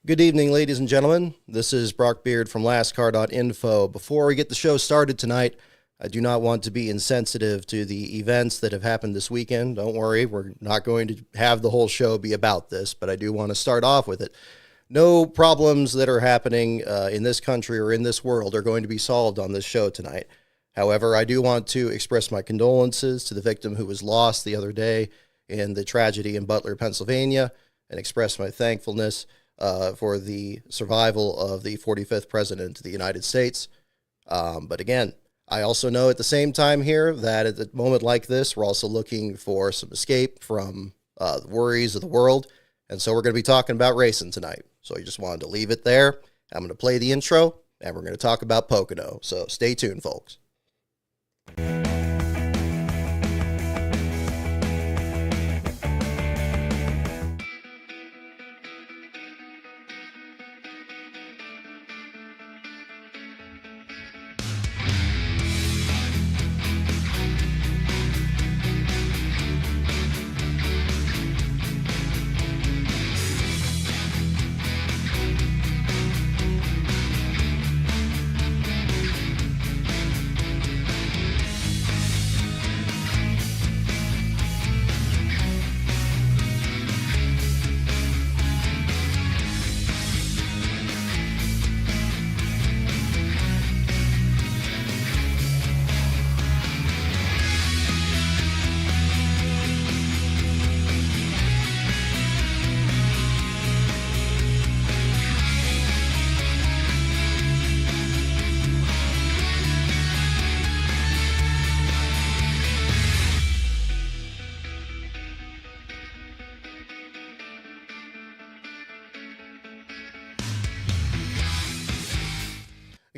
Good evening, ladies and gentlemen. This is Brock Beard from lastcar.info. Before we get the show started tonight, I do not want to be insensitive to the events that have happened this weekend. Don't worry, we're not going to have the whole show be about this, but I do want to start off with it. No problems that are happening in this country or in this world are going to be solved on this show tonight. However, I do want to express my condolences to the victim who was lost the other day in the tragedy in Butler, Pennsylvania, and express my thankfulness for the survival of the 45th President of the United States. But again, I also know at the same time here that at a moment like this, we're also looking for some escape from the worries of the world. And so we're going to be talking about racing tonight. So I just wanted to leave it there. I'm going to play the intro, and we're going to talk about Pocono. So stay tuned, folks.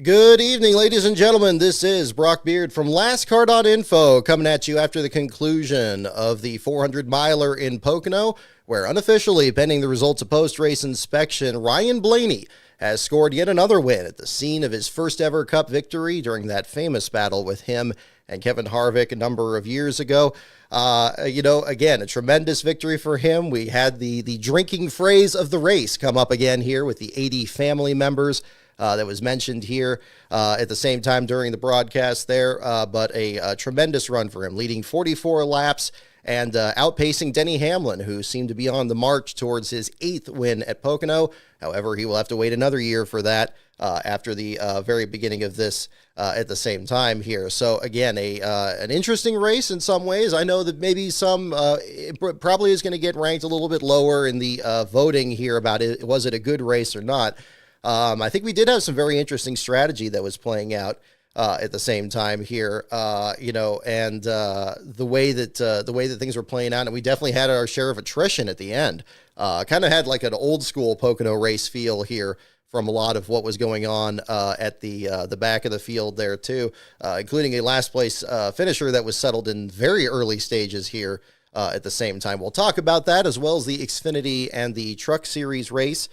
Good evening, ladies and gentlemen. This is Brock Beard from lastcar.info coming at you after the conclusion of the 400-miler in Pocono, where unofficially, pending the results of post-race inspection, Ryan Blaney has scored yet another win at the scene of his first ever Cup victory during that famous battle with him and Kevin Harvick a number of years ago. Again, a tremendous victory for him. We had the drinking phrase of the race come up again here with the 80 family members that was mentioned here at the same time during the broadcast there, but a tremendous run for him, leading 44 laps and outpacing Denny Hamlin, who seemed to be on the march towards his 8th win at Pocono. However, he will have to wait another year for that after the very beginning of this at the same time here. So again, an interesting race in some ways. I know that maybe some it probably is going to get ranked a little bit lower in the voting here about it. Was it a good race or not? I think we did have some very interesting strategy that was playing out at the same time here, and the way that things were playing out, and we definitely had our share of attrition at the end. Kind of had like an old school Pocono race feel here from a lot of what was going on at the back of the field there too, including a last place finisher that was settled in very early stages here at the same time. We'll talk about that as well as the Xfinity and the Truck Series race.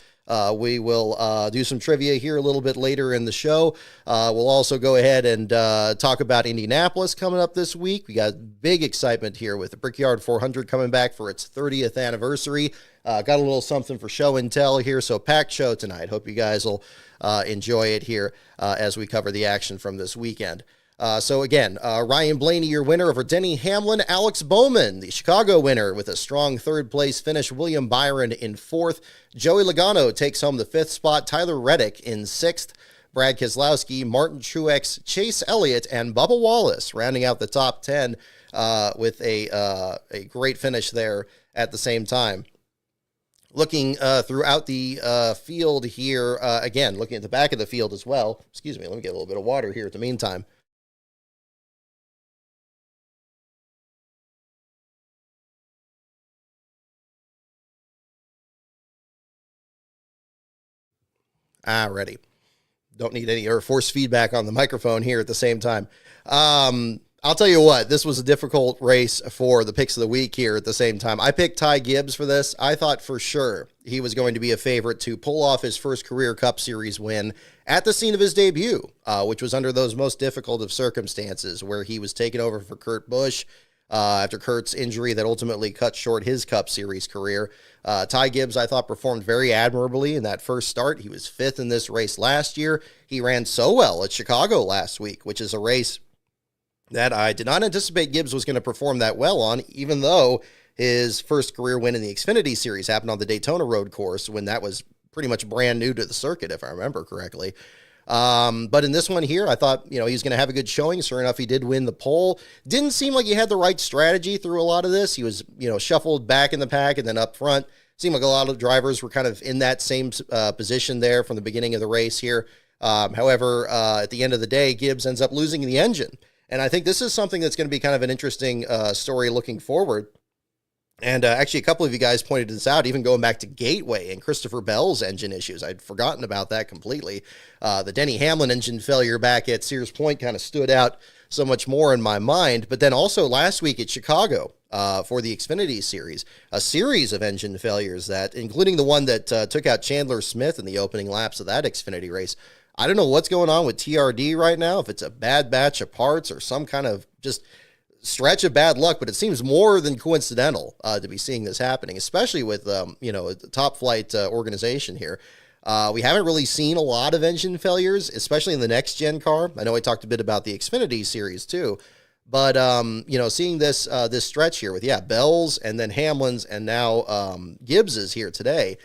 We will do some trivia here a little bit later in the show. We'll also go ahead and talk about Indianapolis coming up this week. We got big excitement here with the Brickyard 400 coming back for its 30th anniversary. Got a little something for show and tell here, so packed show tonight. Hope you guys will enjoy it here as we cover the action from this weekend. So again, Ryan Blaney, your winner over Denny Hamlin. Alex Bowman, the Chicago winner with a strong third place finish. William Byron in 4th. Joey Logano takes home the 5th spot. Tyler Reddick in 6th. Brad Keselowski, Martin Truex, Chase Elliott, and Bubba Wallace rounding out the top 10 with a great finish there at the same time. Looking throughout the field here, again, looking at the back of the field as well. Excuse me, let me get a little bit of water here at the meantime. Ready. Don't need any or force feedback on the microphone here at the same time. I'll tell you what, this was a difficult race for the picks of the week here at the same time. I picked Ty Gibbs for this. I thought for sure he was going to be a favorite to pull off his first career Cup Series win at the scene of his debut, which was under those most difficult of circumstances where he was taking over for Kurt Busch. after Kurt's injury that ultimately cut short his Cup Series career. Ty Gibbs, I thought, performed very admirably in that first start. He was fifth in this race last year. He ran so well at Chicago last week, which is a race that I did not anticipate Gibbs was going to perform that well on, even though his first career win in the Xfinity Series happened on the Daytona road course when that was pretty much brand new to the circuit, if I remember correctly. But in this one here, I thought, he was going to have a good showing. Sure enough, he did win the pole. Didn't seem like he had the right strategy through a lot of this. He was, shuffled back in the pack and then up front. Seemed like a lot of drivers were kind of in that same position there from the beginning of the race here. However, at the end of the day, Gibbs ends up losing the engine. And I think this is something that's going to be kind of an interesting story looking forward. And actually, a couple of you guys pointed this out, even going back to Gateway and Christopher Bell's engine issues. I'd forgotten about that completely. The Denny Hamlin engine failure back at Sears Point kind of stood out so much more in my mind. But then also last week at Chicago for the Xfinity Series, a series of engine failures that, including the one that took out Chandler Smith in the opening laps of that Xfinity race. I don't know what's going on with TRD right now, if it's a bad batch of parts or some kind of just stretch of bad luck, but it seems more than coincidental to be seeing this happening, especially with, a top flight organization here. We haven't really seen a lot of engine failures, especially in the next gen car. I know I talked a bit about the Xfinity Series too, but, seeing this stretch here with, Bell's and then Hamlin's and now Gibbs's here today,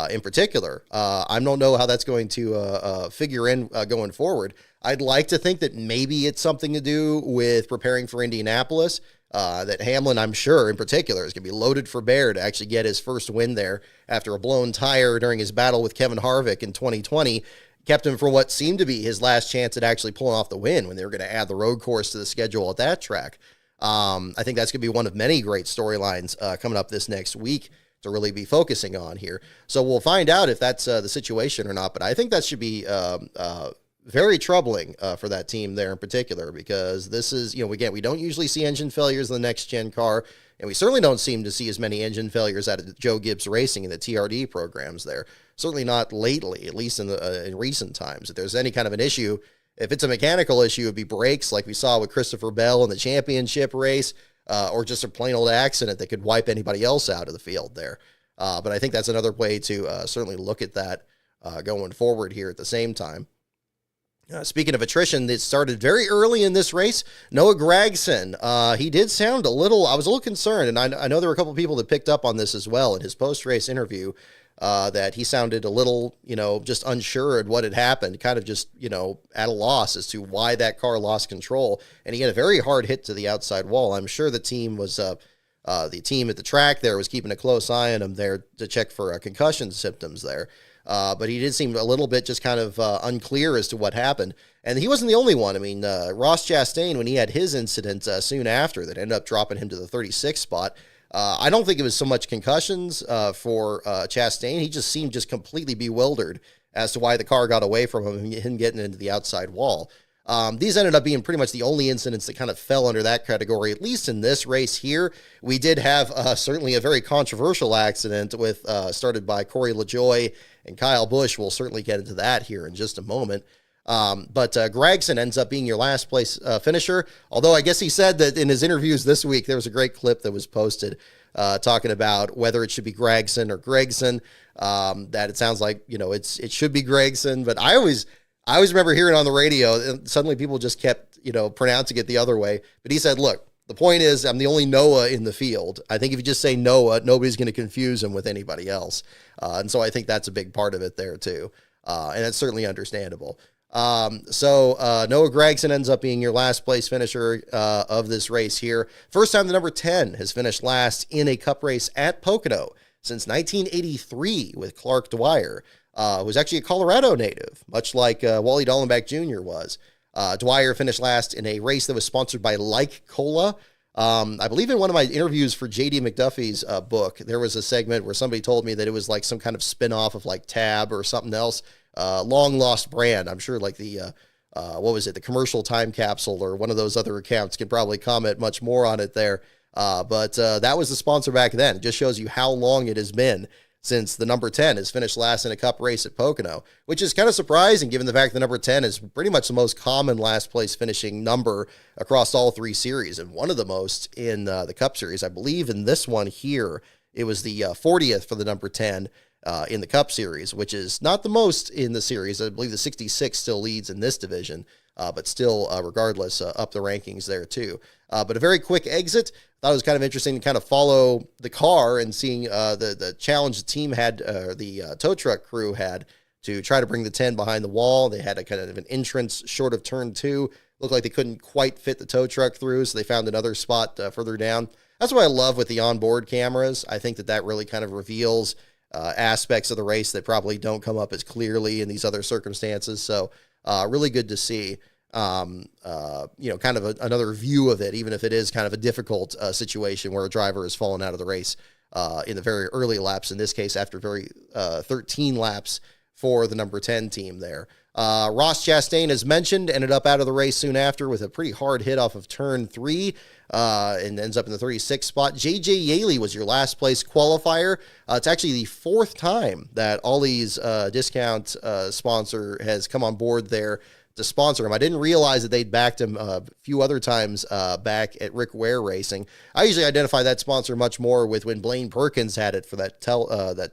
in particular. I don't know how that's going to figure in going forward. I'd like to think that maybe it's something to do with preparing for Indianapolis, that Hamlin, I'm sure, in particular, is going to be loaded for bear to actually get his first win there after a blown tire during his battle with Kevin Harvick in 2020. Kept him from what seemed to be his last chance at actually pulling off the win when they were going to add the road course to the schedule at that track. I think that's going to be one of many great storylines coming up this next week to really be focusing on here. So we'll find out if that's the situation or not, but I think that should be very troubling for that team there in particular, because this is, again, we don't usually see engine failures in the next gen car, and we certainly don't seem to see as many engine failures out of Joe Gibbs Racing in the TRD programs there. Certainly not lately, at least in recent times. If there's any kind of an issue, if it's a mechanical issue, it'd be brakes like we saw with Christopher Bell in the championship race, or just a plain old accident that could wipe anybody else out of the field there. But I think that's another way to certainly look at that going forward here at the same time. Speaking of attrition, it started very early in this race. Noah Gragson, he did sound I was a little concerned, and I know there were a couple of people that picked up on this as well in his post-race interview, that he sounded a little, just unsure at what had happened, kind of just, at a loss as to why that car lost control. And he had a very hard hit to the outside wall. I'm sure the team was, the team at the track there was keeping a close eye on him there to check for concussion symptoms there. But he did seem a little bit just kind of unclear as to what happened. And he wasn't the only one. I mean, Ross Chastain, when he had his incident soon after that ended up dropping him to the 36th spot, I don't think it was so much concussions for Chastain. He just seemed just completely bewildered as to why the car got away from him and him getting into the outside wall. These ended up being pretty much the only incidents that kind of fell under that category, at least in this race here. We did have certainly a very controversial accident with started by Corey LaJoie and Kyle Busch. We'll certainly get into that here in just a moment. But Gragson ends up being your last place finisher, although I guess he said that in his interviews this week, there was a great clip that was posted talking about whether it should be Gragson or Gregson, that it sounds like, it should be Gregson, but I always remember hearing on the radio, and suddenly people just kept, pronouncing it the other way. But he said, look, the point is I'm the only Noah in the field. I think if you just say Noah, nobody's going to confuse him with anybody else. And so I think that's a big part of it there too. And that's certainly understandable. So Noah Gragson ends up being your last place finisher of this race here. First time the number 10 has finished last in a Cup race at Pocono since 1983 with Clark Dwyer, who was actually a Colorado native, much like Wally Dallenbach Jr. was. Dwyer finished last in a race that was sponsored by Like Cola. I believe in one of my interviews for JD McDuffie's book, there was a segment where somebody told me that it was like some kind of spinoff of like Tab or something else, long lost brand. I'm sure like the, the Commercial Time Capsule or one of those other accounts can probably comment much more on it there. But that was the sponsor back then. It just shows you how long it has been since the number 10 has finished last in a Cup race at Pocono, which is kind of surprising given the fact the number 10 is pretty much the most common last place finishing number across all three series, and one of the most in the Cup Series. I believe in this one here, it was the 40th for the number 10 in the Cup Series, which is not the most in the series. I believe the 66 still leads in this division, but still, regardless, up the rankings there too. But a very quick exit. Thought it was kind of interesting to kind of follow the car and seeing the challenge the team had, the tow truck crew had to try to bring the 10 behind the wall. They had a kind of an entrance short of turn 2. Looked like they couldn't quite fit the tow truck through, so they found another spot further down. That's what I love with the onboard cameras. I think that really kind of reveals aspects of the race that probably don't come up as clearly in these other circumstances. So really good to see, kind of another view of it, even if it is kind of a difficult situation where a driver has fallen out of the race in the very early laps, in this case, after 13 laps for the number 10 team there. Ross Chastain, as mentioned, ended up out of the race soon after with a pretty hard hit off of turn 3 and ends up in the 36th spot. J.J. Yaley was your last place qualifier. It's actually the 4th time that Ollie's discount sponsor has come on board there to sponsor him. I didn't realize that they'd backed him a few other times back at Rick Ware Racing. I usually identify that sponsor much more with when Blaine Perkins had it for that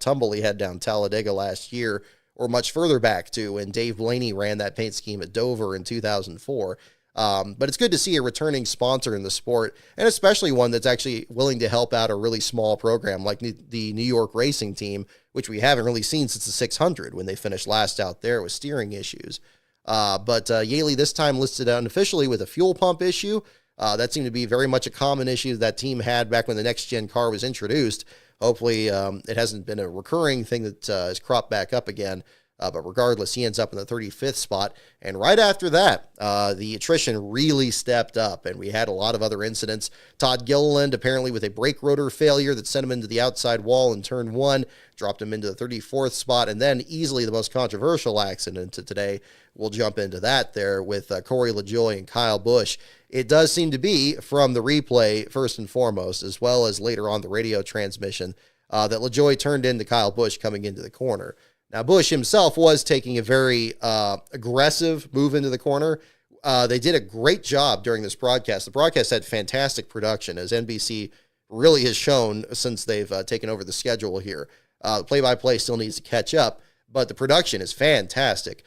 tumble he had down Talladega last year, or much further back to when Dave Blaney ran that paint scheme at Dover in 2004. But it's good to see a returning sponsor in the sport, and especially one that's actually willing to help out a really small program like the New York Racing Team, which we haven't really seen since the 600 when they finished last out there with steering issues. But Yaley this time listed unofficially with a fuel pump issue. That seemed to be very much a common issue that team had back when the next-gen car was introduced. Hopefully, it hasn't been a recurring thing that has cropped back up again. But regardless, he ends up in the 35th spot. And right after that, the attrition really stepped up, and we had a lot of other incidents. Todd Gilliland, apparently with a brake rotor failure that sent him into the outside wall in turn 1, dropped him into the 34th spot. And then easily the most controversial accident today, we'll jump into that there with Corey LaJoie and Kyle Busch. It does seem to be, from the replay first and foremost, as well as later on the radio transmission, that LaJoie turned into Kyle Busch coming into the corner. Now, Busch himself was taking a very aggressive move into the corner. They did a great job during this broadcast. The broadcast had fantastic production, as NBC really has shown since they've taken over the schedule here. The play-by-play still needs to catch up, but the production is fantastic.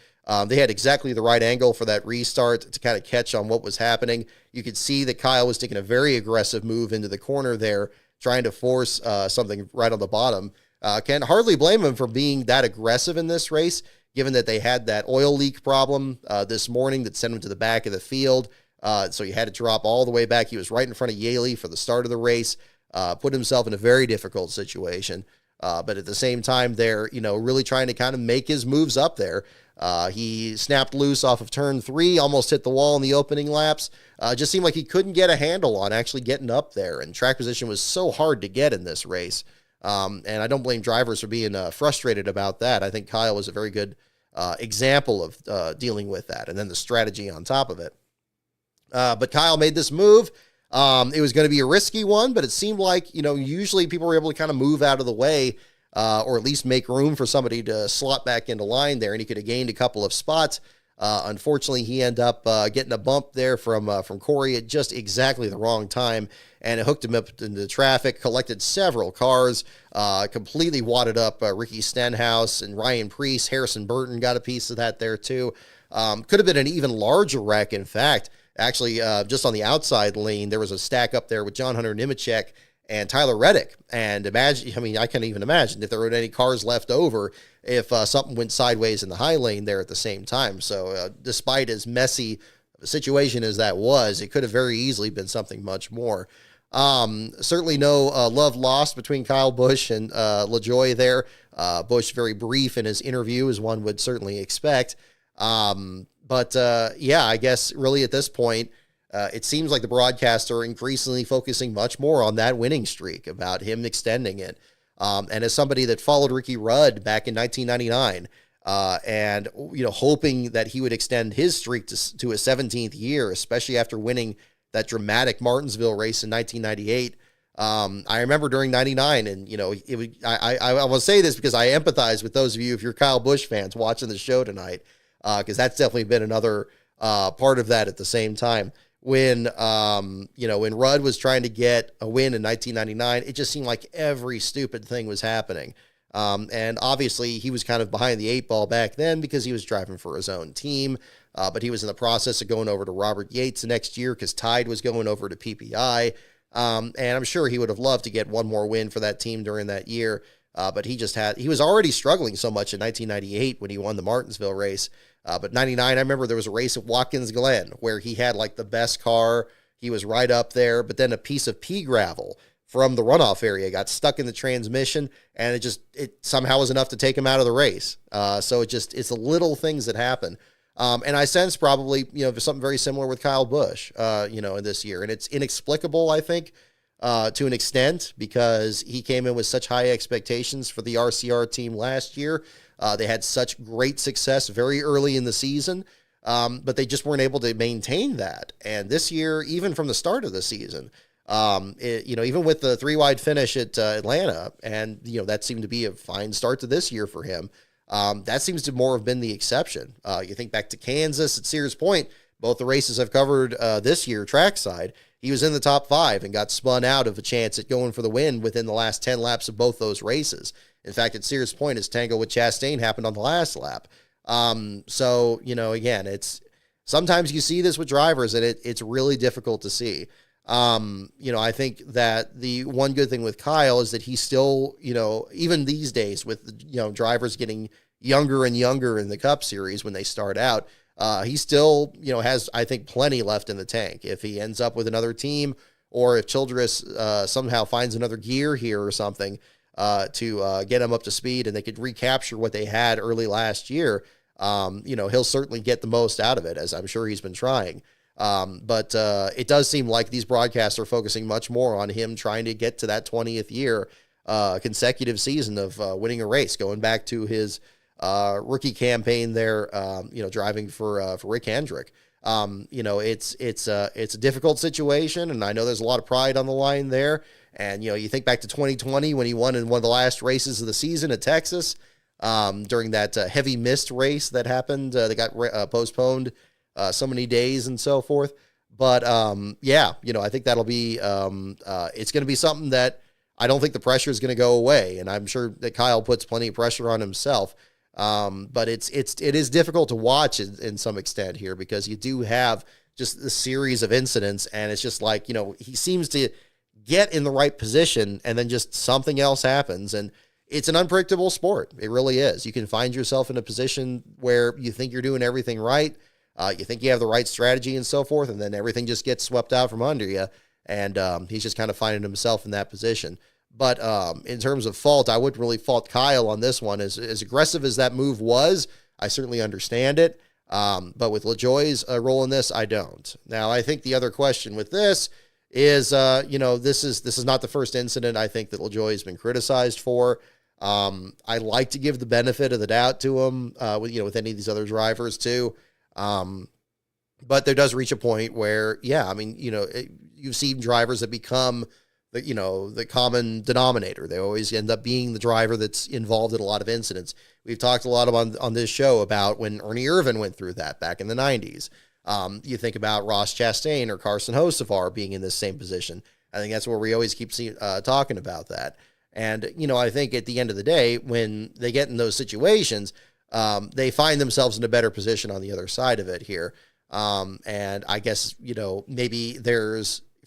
They had exactly the right angle for that restart to kind of catch on what was happening. You could see that Kyle was taking a very aggressive move into the corner there, trying to force something right on the bottom. Can hardly blame him for being that aggressive in this race, given that they had that oil leak problem this morning that sent him to the back of the field. So he had to drop all the way back. He was right in front of Yaley for the start of the race, put himself in a very difficult situation. But at the same time, they're, really trying to kind of make his moves up there. He snapped loose off of turn 3, almost hit the wall in the opening laps. Just seemed like he couldn't get a handle on actually getting up there, and track position was so hard to get in this race. And I don't blame drivers for being frustrated about that. I think Kyle was a very good example of dealing with that, and then the strategy on top of it. But Kyle made this move. It was going to be a risky one, but it seemed like, usually people were able to kind of move out of the way, or at least make room for somebody to slot back into line there, and he could have gained a couple of spots. Unfortunately, he ended up getting a bump there from Corey at just exactly the wrong time, and it hooked him up into traffic, collected several cars, completely wadded up Ricky Stenhouse and Ryan Preece. Harrison Burton got a piece of that there too. Could have been an even larger wreck, in fact. Actually, just on the outside lane, there was a stack up there with John Hunter Nemechek and Tyler Reddick. And I can't even imagine if there were any cars left over if something went sideways in the high lane there at the same time. So despite as messy of a situation as that was, it could have very easily been something much more. Certainly no love lost between Kyle Busch and LaJoie there. Busch very brief in his interview, as one would certainly expect. But I guess really at this point, it seems like the broadcasts are increasingly focusing much more on that winning streak, about him extending it. And as somebody that followed Ricky Rudd back in 1999, and hoping that he would extend his streak to his 17th year, especially after winning that dramatic Martinsville race in 1998, I remember during 99, and, you know, I will say this because I empathize with those of you, if you're Kyle Busch fans watching the show tonight, because that's definitely been another part of that at the same time. When, you know, when Rudd was trying to get a win in 1999, it just seemed like every stupid thing was happening. And obviously he was kind of behind the eight ball back then because he was driving for his own team. But he was in the process of going over to Robert Yates the next year because Tide was going over to PPI. And I'm sure he would have loved to get one more win for that team during that year. But he was already struggling so much in 1998 when he won the Martinsville race. But 99, I remember there was a race at Watkins Glen where he had like the best car. He was right up there, but then a piece of pea gravel from the runoff area got stuck in the transmission, and it somehow was enough to take him out of the race. So it's the little things that happen. And I sense probably, you know, something very similar with Kyle Busch, you know, in this year. And it's inexplicable, I think, to an extent, because he came in with such high expectations for the RCR team last year. They had such great success very early in the season, but they just weren't able to maintain that. And this year, even from the start of the season, you know, even with the 3-wide finish at Atlanta, and, you know, that seemed to be a fine start to this year for him. That seems to more have been the exception. You think back to Kansas at Sears Point, both the races I've covered this year, trackside, he was in the top 5 and got spun out of a chance at going for the win within the last 10 laps of both those races. In fact, at Sears Point, his tango with Chastain happened on the last lap. So, you know, again, sometimes you see this with drivers, and it's really difficult to see. You know, I think that the one good thing with Kyle is that he's still, you know, even these days with, you know, drivers getting younger and younger in the Cup Series when they start out, he still, you know, has, I think, plenty left in the tank. If he ends up with another team, or if Childress somehow finds another gear here or something to get him up to speed, and they could recapture what they had early last year, you know, he'll certainly get the most out of it, as I'm sure he's been trying. But it does seem like these broadcasts are focusing much more on him trying to get to that 20th year, consecutive season of winning a race, going back to his rookie campaign there, you know, driving for Rick Hendrick. You know, it's a difficult situation, and I know there's a lot of pride on the line there. And, you know, you think back to 2020 when he won in one of the last races of the season at Texas, during that heavy mist race that happened, that got postponed so many days and so forth. But yeah, you know, I think that'll be, it's going to be something that I don't think the pressure is going to go away. And I'm sure that Kyle puts plenty of pressure on himself. But it is difficult to watch in some extent here, because you do have just a series of incidents, and it's just like, you know, he seems to get in the right position and then just something else happens. And it's an unpredictable sport. It really is. You can find yourself in a position where you think you're doing everything right. You think you have the right strategy and so forth, and then everything just gets swept out from under you. And he's just kind of finding himself in that position. But in terms of fault, I wouldn't really fault Kyle on this one. As aggressive as that move was, I certainly understand it. But with LaJoie's role in this, I don't. Now, I think the other question with this is, you know, this is not the first incident I think that LaJoie has been criticized for. I like to give the benefit of the doubt to him, with any of these other drivers too. But there does reach a point where, yeah, I mean, you know, you've seen drivers that become the common denominator. They always end up being the driver that's involved in a lot of incidents. We've talked a lot on this show about when Ernie Irvan went through that back in the 90s. You think about Ross Chastain or Carson Hocevar being in this same position. I think that's where we always keep talking about that. And, you know, I think at the end of the day, when they get in those situations, they find themselves in a better position on the other side of it here. And I guess, you know, maybe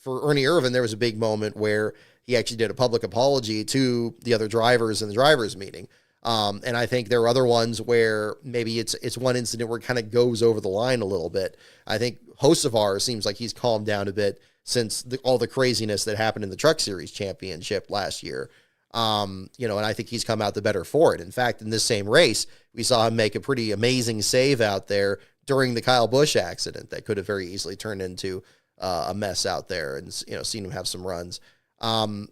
for Ernie Irvan, there was a big moment where he actually did a public apology to the other drivers in the drivers meeting. And I think there are other ones where maybe it's one incident where it kind of goes over the line a little bit. I think Hocevar seems like he's calmed down a bit since all the craziness that happened in the Truck Series Championship last year. And I think he's come out the better for it. In fact, in this same race, we saw him make a pretty amazing save out there during the Kyle Busch accident that could have very easily turned into a mess out there, and, you know, seen him have some runs. I've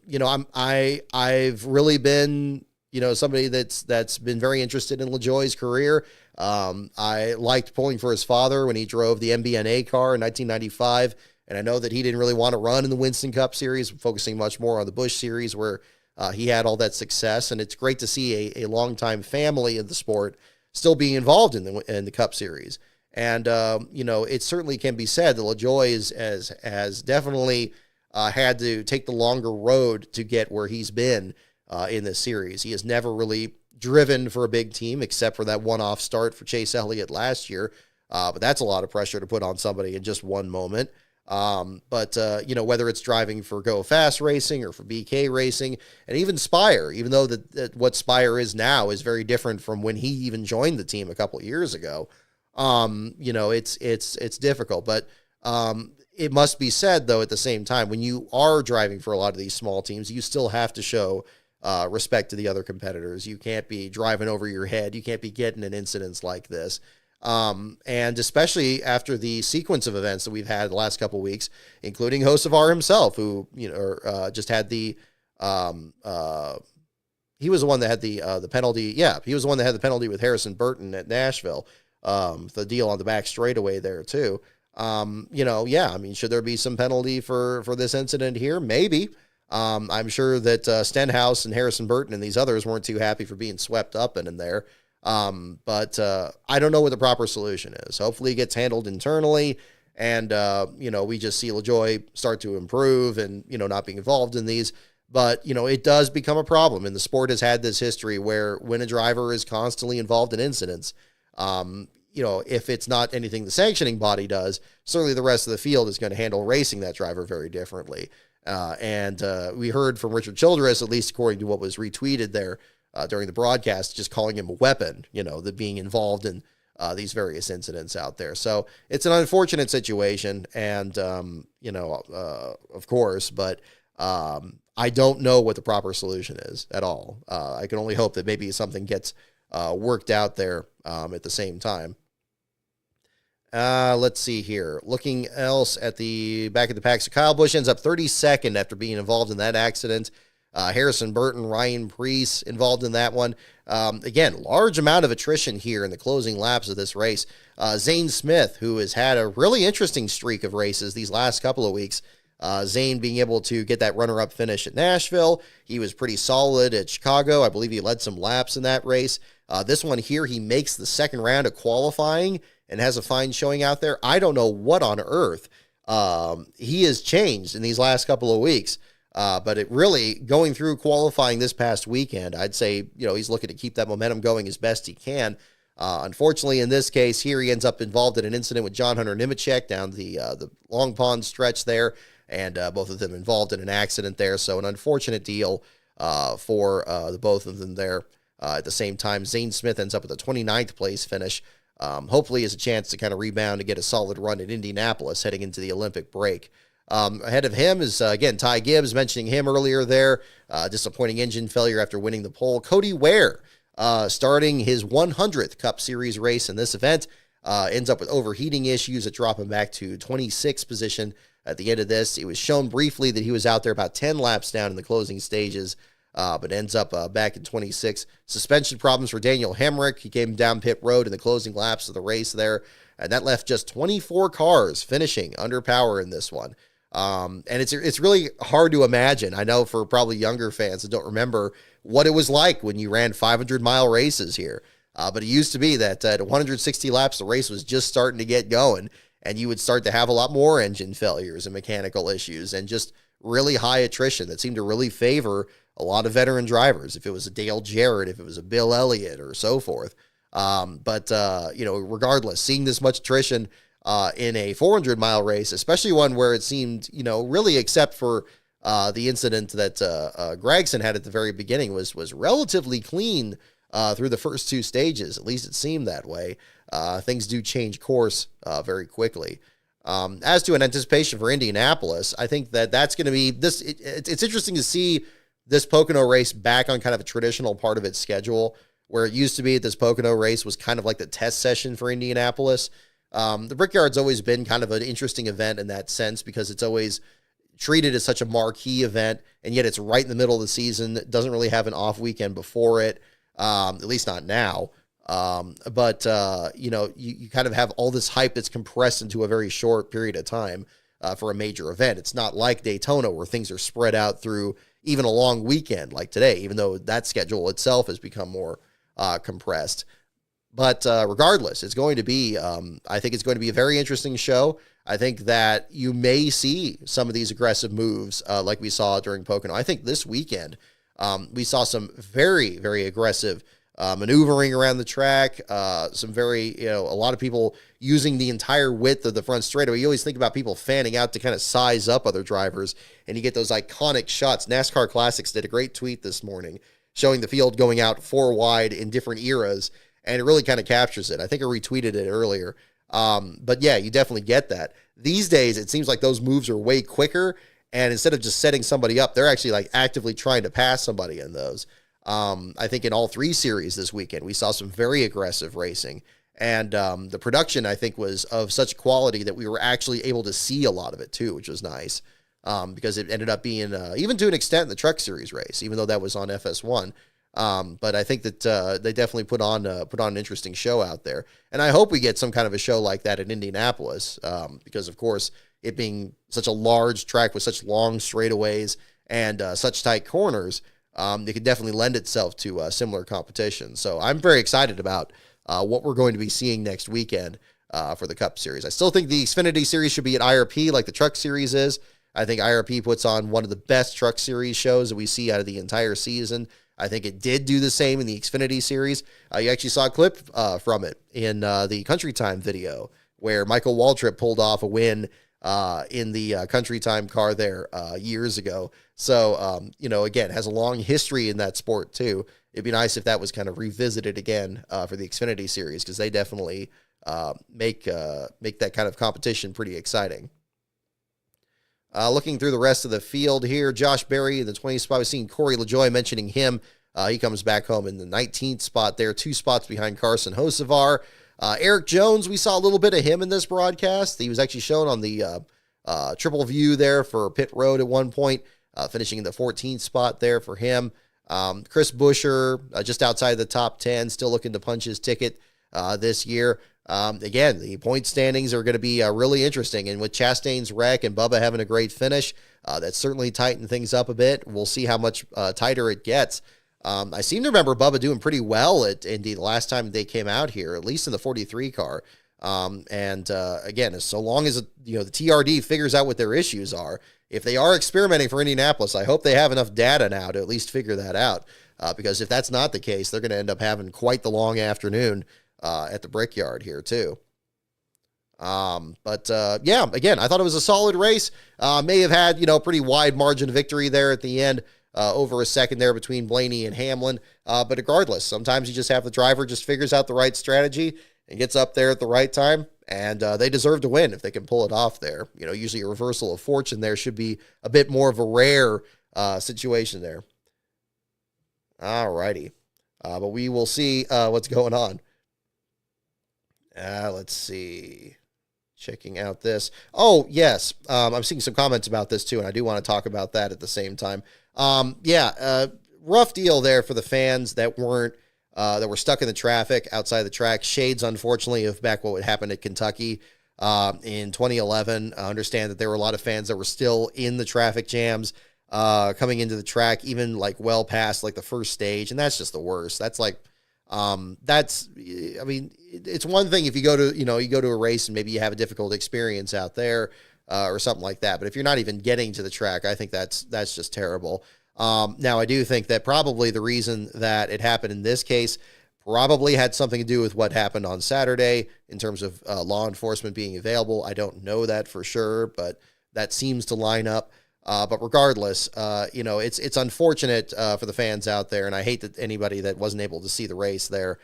really been, you know, somebody that's been very interested in LaJoie's career. I liked pulling for his father when he drove the MBNA car in 1995 And I know that he didn't really want to run in the Winston Cup Series, focusing much more on the Busch Series where he had all that success. And it's great to see a longtime family of the sport still being involved in the Cup Series. And, it certainly can be said that LaJoie has definitely had to take the longer road to get where he's been in this series. He has never really driven for a big team except for that one-off start for Chase Elliott last year. But that's a lot of pressure to put on somebody in just one moment. Whether it's driving for Go Fast Racing or for BK Racing and even Spire, even though that what Spire is now is very different from when he even joined the team a couple of years ago. It's difficult, but it must be said though, at the same time, when you are driving for a lot of these small teams, you still have to show respect to the other competitors. You can't be driving over your head. You can't be getting in incidents like this. And especially after the sequence of events that we've had the last couple of weeks, including Hocevar himself, who, just had he was the one that had the penalty. Yeah, he was the one that had the penalty with Harrison Burton at Nashville. The deal on the back straightaway there too. Should there be some penalty for this incident here? Maybe. I'm sure that Stenhouse and Harrison Burton and these others weren't too happy for being swept up in there. But I don't know what the proper solution is. Hopefully it gets handled internally and, we just see LaJoie start to improve and, not being involved in these. But, it does become a problem. And the sport has had this history where when a driver is constantly involved in incidents, if it's not anything the sanctioning body does, certainly the rest of the field is going to handle racing that driver very differently. We heard from Richard Childress, at least according to what was retweeted there during the broadcast, just calling him a weapon, the being involved in these various incidents out there. So it's an unfortunate situation and, of course, but I don't know what the proper solution is at all. I can only hope that maybe something gets worked out there at the same time. Let's see here. Looking else at the back of the pack. So Kyle Busch ends up 32nd after being involved in that accident. Harrison Burton, Ryan Preece involved in that one. Again, large amount of attrition here in the closing laps of this race. Zane Smith, who has had a really interesting streak of races these last couple of weeks. Zane being able to get that runner-up finish at Nashville. He was pretty solid at Chicago. I believe he led some laps in that race. This one here, he makes the second round of qualifying and has a fine showing out there. I don't know what on earth he has changed in these last couple of weeks. But it really, going through qualifying this past weekend, I'd say, he's looking to keep that momentum going as best he can. Unfortunately, in this case here, he ends up involved in an incident with John Hunter Nemechek down the Long Pond stretch there, and both of them involved in an accident there. So an unfortunate deal for the both of them there. At the same time, Zane Smith ends up with a 29th place finish. Hopefully has a chance to kind of rebound and get a solid run at Indianapolis heading into the Olympic break. Ahead of him is, again, Ty Gibbs, mentioning him earlier there. Disappointing engine failure after winning the pole. Cody Ware, starting his 100th Cup Series race in this event, ends up with overheating issues that drop him back to 26th position at the end of this. It was shown briefly that he was out there about 10 laps down in the closing stages, but ends up back in 26. Suspension problems for Daniel Hemrick. He came down pit road in the closing laps of the race there, and that left just 24 cars finishing under power in this one. And it's really hard to imagine. I know for probably younger fans that don't remember what it was like when you ran 500-mile races here. But it used to be that at 160 laps, the race was just starting to get going, and you would start to have a lot more engine failures and mechanical issues and just really high attrition that seemed to really favor a lot of veteran drivers. If it was a Dale Jarrett, if it was a Bill Elliott or so forth. Regardless, seeing this much attrition in a 400-mile race, especially one where it seemed, really except for the incident that Gregson had at the very beginning was relatively clean through the first two stages. At least it seemed that way. Things do change course very quickly. As to an anticipation for Indianapolis, I think that's going to be this. It's interesting to see this Pocono race back on kind of a traditional part of its schedule, where it used to be this Pocono race was kind of like the test session for Indianapolis. The Brickyard's always been kind of an interesting event in that sense because it's always treated as such a marquee event, and yet it's right in the middle of the season. It doesn't really have an off weekend before it, at least not now. You kind of have all this hype that's compressed into a very short period of time. for a major event. It's not like Daytona where things are spread out through even a long weekend like today, even though that schedule itself has become more compressed. But regardless, it's going to be, I think it's going to be a very interesting show. I think that you may see some of these aggressive moves like we saw during Pocono. I think this weekend we saw some very, very aggressive maneuvering around the track, some very, a lot of people using the entire width of the front straightaway. You always think about people fanning out to kind of size up other drivers, and you get those iconic shots. NASCAR Classics did a great tweet this morning showing the field going out 4 wide in different eras, and it really kind of captures it. I think I retweeted it earlier. But yeah, you definitely get that. These days, it seems like those moves are way quicker, and instead of just setting somebody up, they're actually actively trying to pass somebody in those. I think in all 3 series this weekend, we saw some very aggressive racing, and the production, I think, was of such quality that we were actually able to see a lot of it too, which was nice, because it ended up being, even to an extent, in the Truck Series race, even though that was on FS1. But I think that they definitely put on an interesting show out there, and I hope we get some kind of a show like that in Indianapolis, because of course, it being such a large track with such long straightaways and such tight corners, it could definitely lend itself to similar competition. So I'm very excited about what we're going to be seeing next weekend for the Cup Series. I still think the Xfinity Series should be at IRP like the Truck Series is. I think IRP puts on one of the best Truck Series shows that we see out of the entire season. I think it did do the same in the Xfinity Series. You actually saw a clip from it in the Country Time video where Michael Waltrip pulled off a win in the Country Time car there years ago. So, again, has a long history in that sport too. It'd be nice if that was kind of revisited again for the Xfinity Series, because they definitely make that kind of competition pretty exciting. Looking through the rest of the field here, Josh Berry in the 20th spot. We've seen Corey LaJoie mentioning him. He comes back home in the 19th spot there, 2 spots behind Carson Hocevar. Eric Jones, we saw a little bit of him in this broadcast. He was actually shown on the triple view there for Pit Road at one point, finishing in the 14th spot there for him. Chris Buescher, just outside the top 10, still looking to punch his ticket this year. Again, the point standings are going to be really interesting, and with Chastain's wreck and Bubba having a great finish, that certainly tightened things up a bit. We'll see how much tighter it gets. I seem to remember Bubba doing pretty well at Indy the last time they came out here, at least in the 43 car. Again, so long as the TRD figures out what their issues are, if they are experimenting for Indianapolis, I hope they have enough data now to at least figure that out. Because if that's not the case, they're going to end up having quite the long afternoon at the Brickyard here too. Yeah, again, I thought it was a solid race. May have had, pretty wide margin of victory there at the end, over a second there between Blaney and Hamlin. But regardless, sometimes you just have the driver just figures out the right strategy and gets up there at the right time, and they deserve to win if they can pull it off there. Usually a reversal of fortune there should be a bit more of a rare situation there. All righty. But we will see what's going on. Let's see. Checking out this. Oh, yes. I'm seeing some comments about this too, and I do want to talk about that at the same time. Rough deal there for the fans that were stuck in the traffic outside the track. Shades, unfortunately, of back what happened at Kentucky in 2011. I understand that there were a lot of fans that were still in the traffic jams coming into the track, even well past the first stage, and that's just the worst. That's it's one thing if you go to a race and maybe you have a difficult experience out there or something like that. But if you're not even getting to the track, I think that's just terrible. Now, I do think that probably the reason that it happened in this case probably had something to do with what happened on Saturday in terms of law enforcement being available. I don't know that for sure, but that seems to line up. But regardless, it's unfortunate for the fans out there, and I hate that anybody that wasn't able to see the race there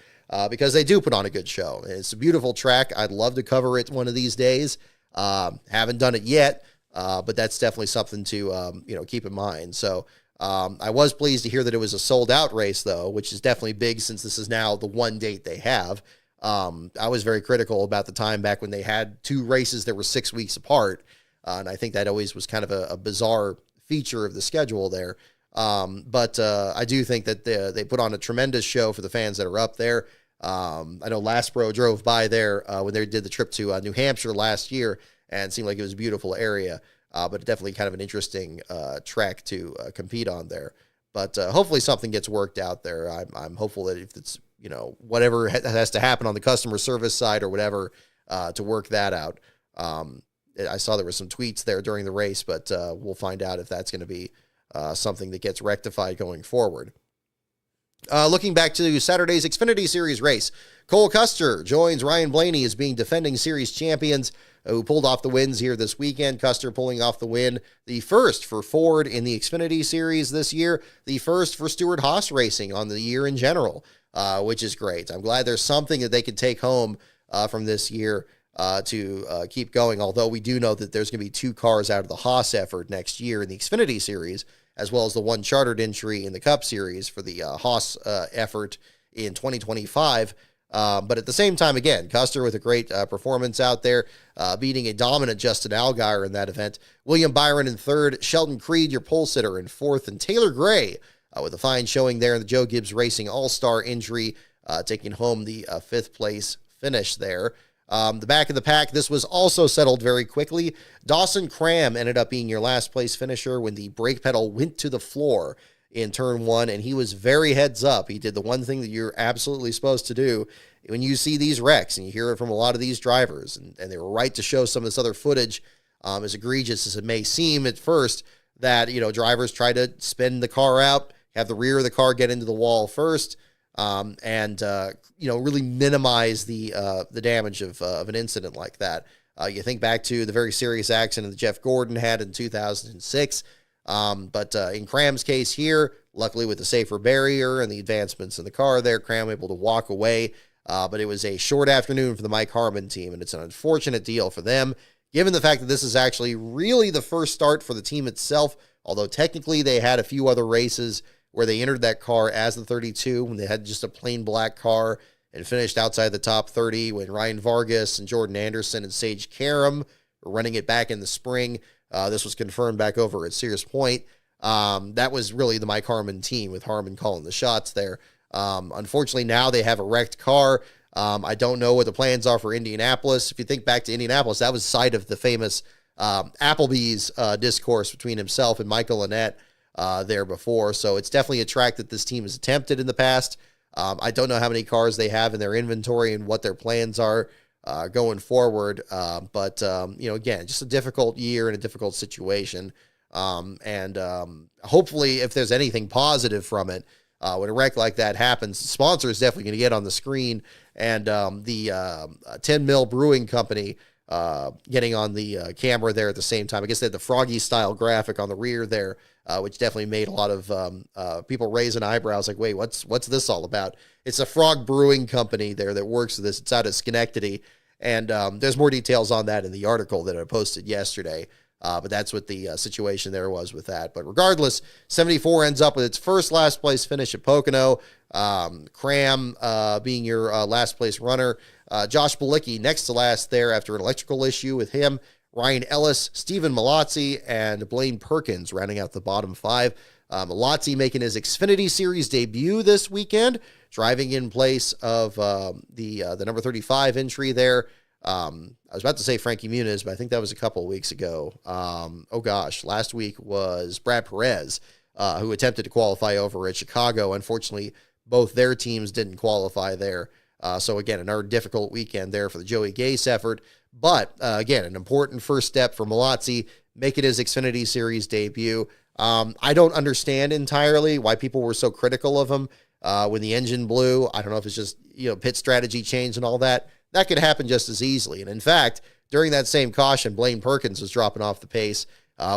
because they do put on a good show. It's a beautiful track. I'd love to cover it one of these days. Haven't done it yet, but that's definitely something to keep in mind. So I was pleased to hear that it was a sold-out race, though, which is definitely big since this is now the one date they have. I was very critical about the time back when they had 2 races that were 6 weeks apart. And I think that always was kind of a bizarre feature of the schedule there. But I do think that they put on a tremendous show for the fans that are up there. I know Lastbro drove by there when they did the trip to New Hampshire last year, and seemed like it was a beautiful area, but definitely kind of an interesting track to compete on there. But hopefully something gets worked out there. I'm hopeful that if it's, whatever has to happen on the customer service side or whatever to work that out. I saw there were some tweets there during the race, but we'll find out if that's going to be something that gets rectified going forward. Looking back to Saturday's Xfinity Series race, Cole Custer joins Ryan Blaney as being defending series champions who pulled off the wins here this weekend. Custer pulling off the win, the first for Ford in the Xfinity Series this year, the first for Stewart-Haas Racing on the year in general, which is great. I'm glad there's something that they could take home from this year to keep going, although we do know that there's going to be 2 cars out of the Haas effort next year in the Xfinity Series, as well as the 1 chartered entry in the Cup Series for the Haas effort in 2025. But at the same time, again, Custer with a great performance out there, beating a dominant Justin Allgaier in that event. William Byron in 3rd, Sheldon Creed, your pole sitter, in 4th, and Taylor Gray with a fine showing there in the Joe Gibbs Racing All-Star entry, taking home the 5th place finish there. The back of the pack, this was also settled very quickly. Dawson Cram ended up being your last place finisher when the brake pedal went to the floor in turn 1, and he was very heads up. He did the one thing that you're absolutely supposed to do when you see these wrecks, and you hear it from a lot of these drivers, and they were right to show some of this other footage, as egregious as it may seem at first, that, drivers try to spin the car out, have the rear of the car get into the wall first, and really minimize the damage of an incident like that. You think back to the very serious accident that Jeff Gordon had in 2006, but in Cram's case here, luckily with the safer barrier and the advancements in the car there, Cram able to walk away, but it was a short afternoon for the Mike Harmon team, and it's an unfortunate deal for them, given the fact that this is actually really the first start for the team itself, although technically they had a few other races where they entered that car as the 32 when they had just a plain black car and finished outside the top 30 when Ryan Vargas and Jordan Anderson and Sage Karam were running it back in the spring. This was confirmed back over at Sears Point. That was really the Mike Harmon team with Harmon calling the shots there. Unfortunately, now they have a wrecked car. I don't know what the plans are for Indianapolis. If you think back to Indianapolis, that was site of the famous Applebee's discourse between himself and Michael Annette there before. So it's definitely a track that this team has attempted in the past. I don't know how many cars they have in their inventory and what their plans are going forward. But again, just a difficult year and a difficult situation. Hopefully if there's anything positive from it, when a wreck like that happens, the sponsor is definitely going to get on the screen, and the 10 Mill Brewing Company getting on the camera there at the same time. I guess they had the Froggy style graphic on the rear there, which definitely made a lot of people raising eyebrows like, wait, what's this all about? It's a Frog Brewing Company there that works with this. It's out of Schenectady, and there's more details on that in the article that I posted yesterday. But that's what the situation there was with that. But regardless, 74 ends up with its first last place finish at Pocono. Cram being your last place runner. Josh Bilicki next to last there after an electrical issue with him. Ryan Ellis, Stephen Malazzi, and Blaine Perkins rounding out the bottom 5. Malazzi making his Xfinity Series debut this weekend, driving in place of the number 35 entry there. I was about to say Frankie Muniz, but I think that was a couple of weeks ago. Last week was Brad Perez, who attempted to qualify over at Chicago. Unfortunately, both their teams didn't qualify there. So again, another difficult weekend there for the Joey Gase effort. But again, an important first step for Malazzi, making his Xfinity Series debut. I don't understand entirely why people were so critical of him when the engine blew. I don't know if it's just, pit strategy change and all that. That could happen just as easily. And in fact, during that same caution, Blaine Perkins was dropping off the pace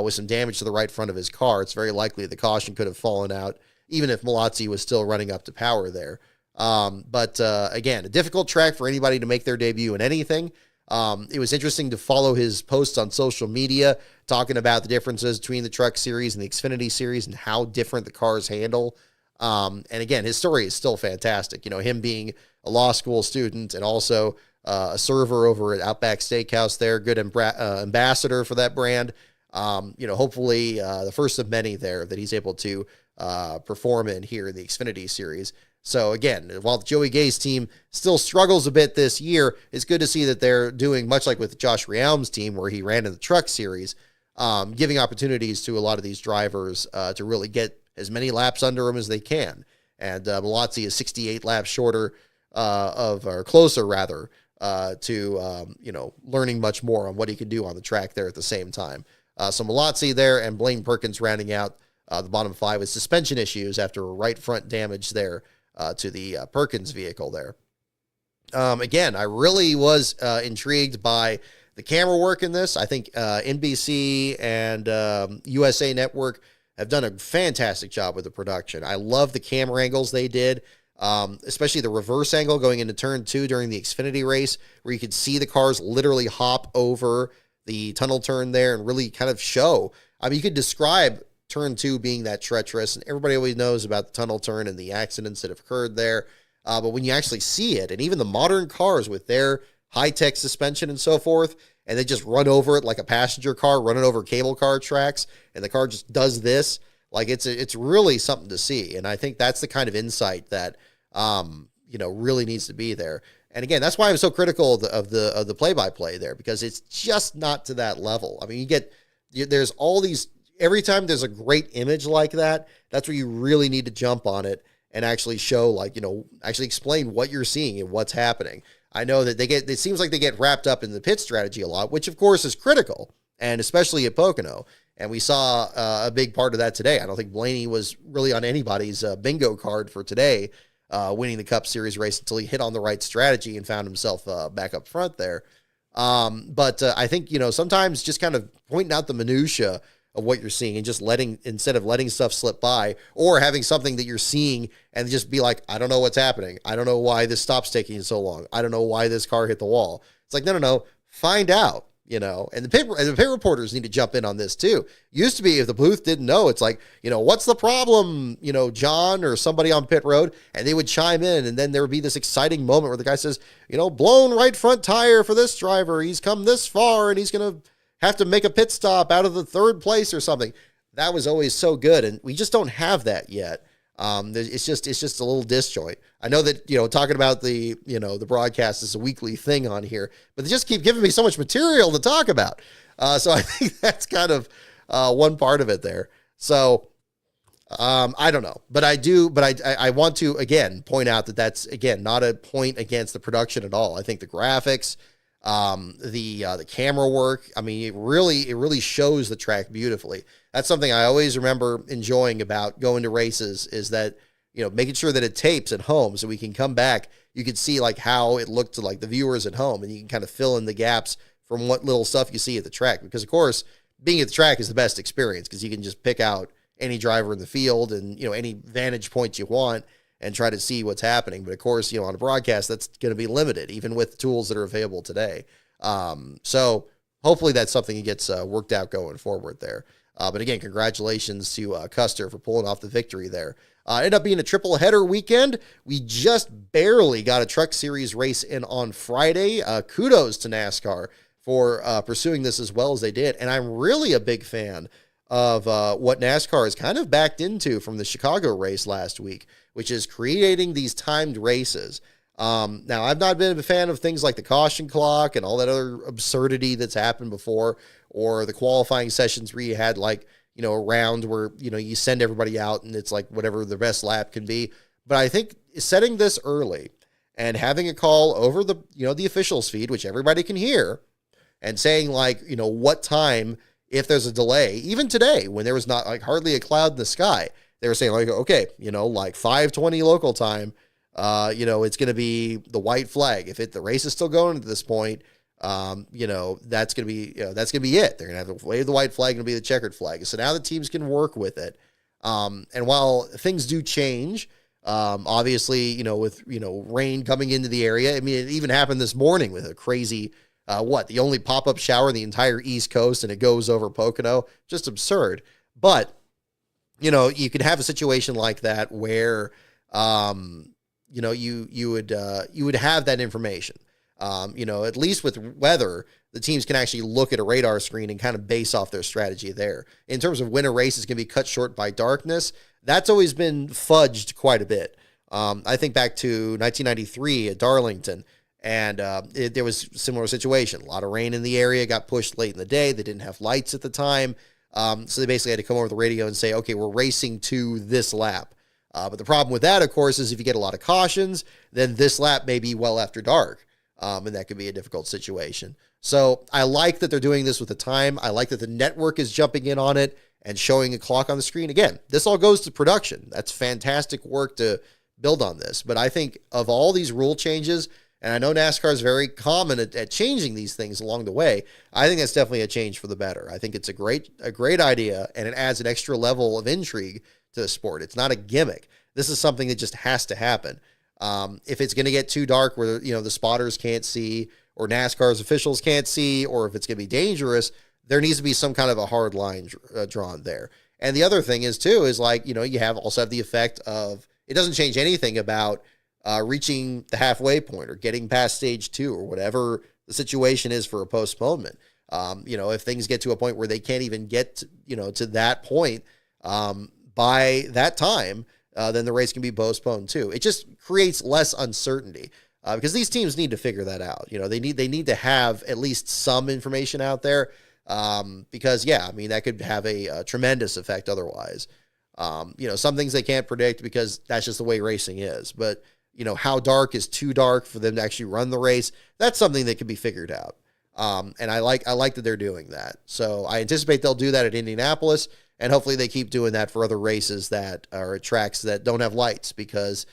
with some damage to the right front of his car. It's very likely the caution could have fallen out, even if Malazzi was still running up to power there. But again, a difficult track for anybody to make their debut in anything. It was interesting to follow his posts on social media, talking about the differences between the Truck Series and the Xfinity Series and how different the cars handle. And again, his story is still fantastic. Him being a law school student and also a server over at Outback Steakhouse there, good ambassador for that brand. Hopefully the first of many there that he's able to perform in here in the Xfinity Series. So again, while the Joey Gay's team still struggles a bit this year, it's good to see that they're doing much like with Josh Realm's team, where he ran in the Truck Series, giving opportunities to a lot of these drivers to really get as many laps under them as they can. And Malazzi is 68 laps shorter or closer rather, to learning much more on what he can do on the track there at the same time. So Malazzi there, and Blaine Perkins rounding out the bottom 5 with suspension issues after a right front damage there to the Perkins vehicle there. Again, I really was intrigued by the camera work in this. I think NBC and USA Network have done a fantastic job with the production. I love the camera angles they did, especially the reverse angle going into turn 2 during the Xfinity race, where you could see the cars literally hop over the tunnel turn there and really kind of show. I mean, you could describe turn 2 being that treacherous, and everybody always knows about the tunnel turn and the accidents that have occurred there. But when you actually see it, and even the modern cars with their high-tech suspension and so forth, and they just run over it like a passenger car running over cable car tracks, and the car just does this, like it's really something to see. And I think that's the kind of insight that really needs to be there. And again, that's why I'm so critical of the play-by-play there, because it's just not to that level. I mean, there's all these. Every time there's a great image like that, that's where you really need to jump on it and actually show, actually explain what you're seeing and what's happening. I know that it seems like they get wrapped up in the pit strategy a lot, which of course is critical, and especially at Pocono. And we saw a big part of that today. I don't think Blaney was really on anybody's bingo card for today, winning the Cup Series race, until he hit on the right strategy and found himself back up front there. But I think, sometimes just kind of pointing out the minutia of what you're seeing, and just instead of letting stuff slip by, or having something that you're seeing and just be like, I don't know what's happening. I don't know why this stop's taking so long. I don't know why this car hit the wall. It's like, no, find out, and the pit reporters need to jump in on this too. Used to be, if the booth didn't know, it's like, what's the problem, John or somebody on pit road, and they would chime in, and then there would be this exciting moment where the guy says, blown right front tire for this driver. He's come this far and he's going to have to make a pit stop out of the 3rd place or something. That was always so good, and we just don't have that yet. It's just a little disjoint. I know that, talking about the broadcast is a weekly thing on here, but they just keep giving me so much material to talk about. So I think that's kind of one part of it there. So I don't know, but I want to, again, point out that that's, again, not a point against the production at all. I think the graphics, the camera work, I mean, it really shows the track beautifully. That's something I always remember enjoying about going to races, is that, making sure that it tapes at home, so we can come back, you can see how it looked to the viewers at home, and you can kind of fill in the gaps from what little stuff you see at the track. Because of course, being at the track is the best experience, because you can just pick out any driver in the field and, any vantage point you want, and try to see what's happening. But of course, on a broadcast, that's going to be limited, even with the tools that are available today. So hopefully that's something that gets worked out going forward there. But again, congratulations to Custer for pulling off the victory there. Ended up being a triple header weekend. We just barely got a Truck Series race in on Friday. Kudos to NASCAR for pursuing this as well as they did. And I'm really a big fan of what NASCAR has kind of backed into from the Chicago race last week, which is creating these timed races. Now, I've not been a fan of things like the caution clock and all that other absurdity that's happened before, or the qualifying sessions where you had a round where, you send everybody out and it's whatever the best lap can be. But I think setting this early and having a call over the, the officials feed, which everybody can hear, and saying what time, if there's a delay, even today when there was not hardly a cloud in the sky, they were saying okay, 5:20 local time, it's going to be the white flag. If the race is still going at this point, that's going to be, that's going to be it. They're going to have to wave the white flag and it'll be the checkered flag. So now the teams can work with it. And while things do change, obviously, with, rain coming into the area, I mean, it even happened this morning with a crazy, the only pop-up shower in the entire East Coast, and it goes over Pocono. Just absurd. But, you could have a situation like that where, you would have that information. At least with weather, the teams can actually look at a radar screen and kind of base off their strategy there. In terms of when a race is going to be cut short by darkness, that's always been fudged quite a bit. I think back to 1993 at Darlington, and there was a similar situation. A lot of rain in the area, got pushed late in the day. They didn't have lights at the time. So they basically had to come over the radio and say, okay, we're racing to this lap. But the problem with that, of course, is if you get a lot of cautions, then this lap may be well after dark. And that could be a difficult situation. So I like that they're doing this with the time. I like that the network is jumping in on it and showing a clock on the screen. Again, this all goes to production. That's fantastic work to build on this. But I think of all these rule changes, and I know NASCAR is very common at changing these things along the way, I think that's definitely a change for the better. I think it's a great idea, and it adds an extra level of intrigue to the sport. It's not a gimmick. This is something that just has to happen. If it's going to get too dark where, the spotters can't see, or NASCAR's officials can't see, or if it's going to be dangerous, there needs to be some kind of a hard line drawn there. And the other thing is too, is like, you also have the effect of, it doesn't change anything about reaching the halfway point or getting past stage 2 or whatever the situation is for a postponement. If things get to a point where they can't even get to that point by that time, then the race can be postponed too. It just creates less uncertainty because these teams need to figure that out. They need to have at least some information out there because that could have a tremendous effect otherwise. Some things they can't predict because that's just the way racing is. But, how dark is too dark for them to actually run the race? That's something that can be figured out. And I like that they're doing that. So I anticipate they'll do that at Indianapolis, and hopefully they keep doing that for other races that are at tracks that don't have lights, because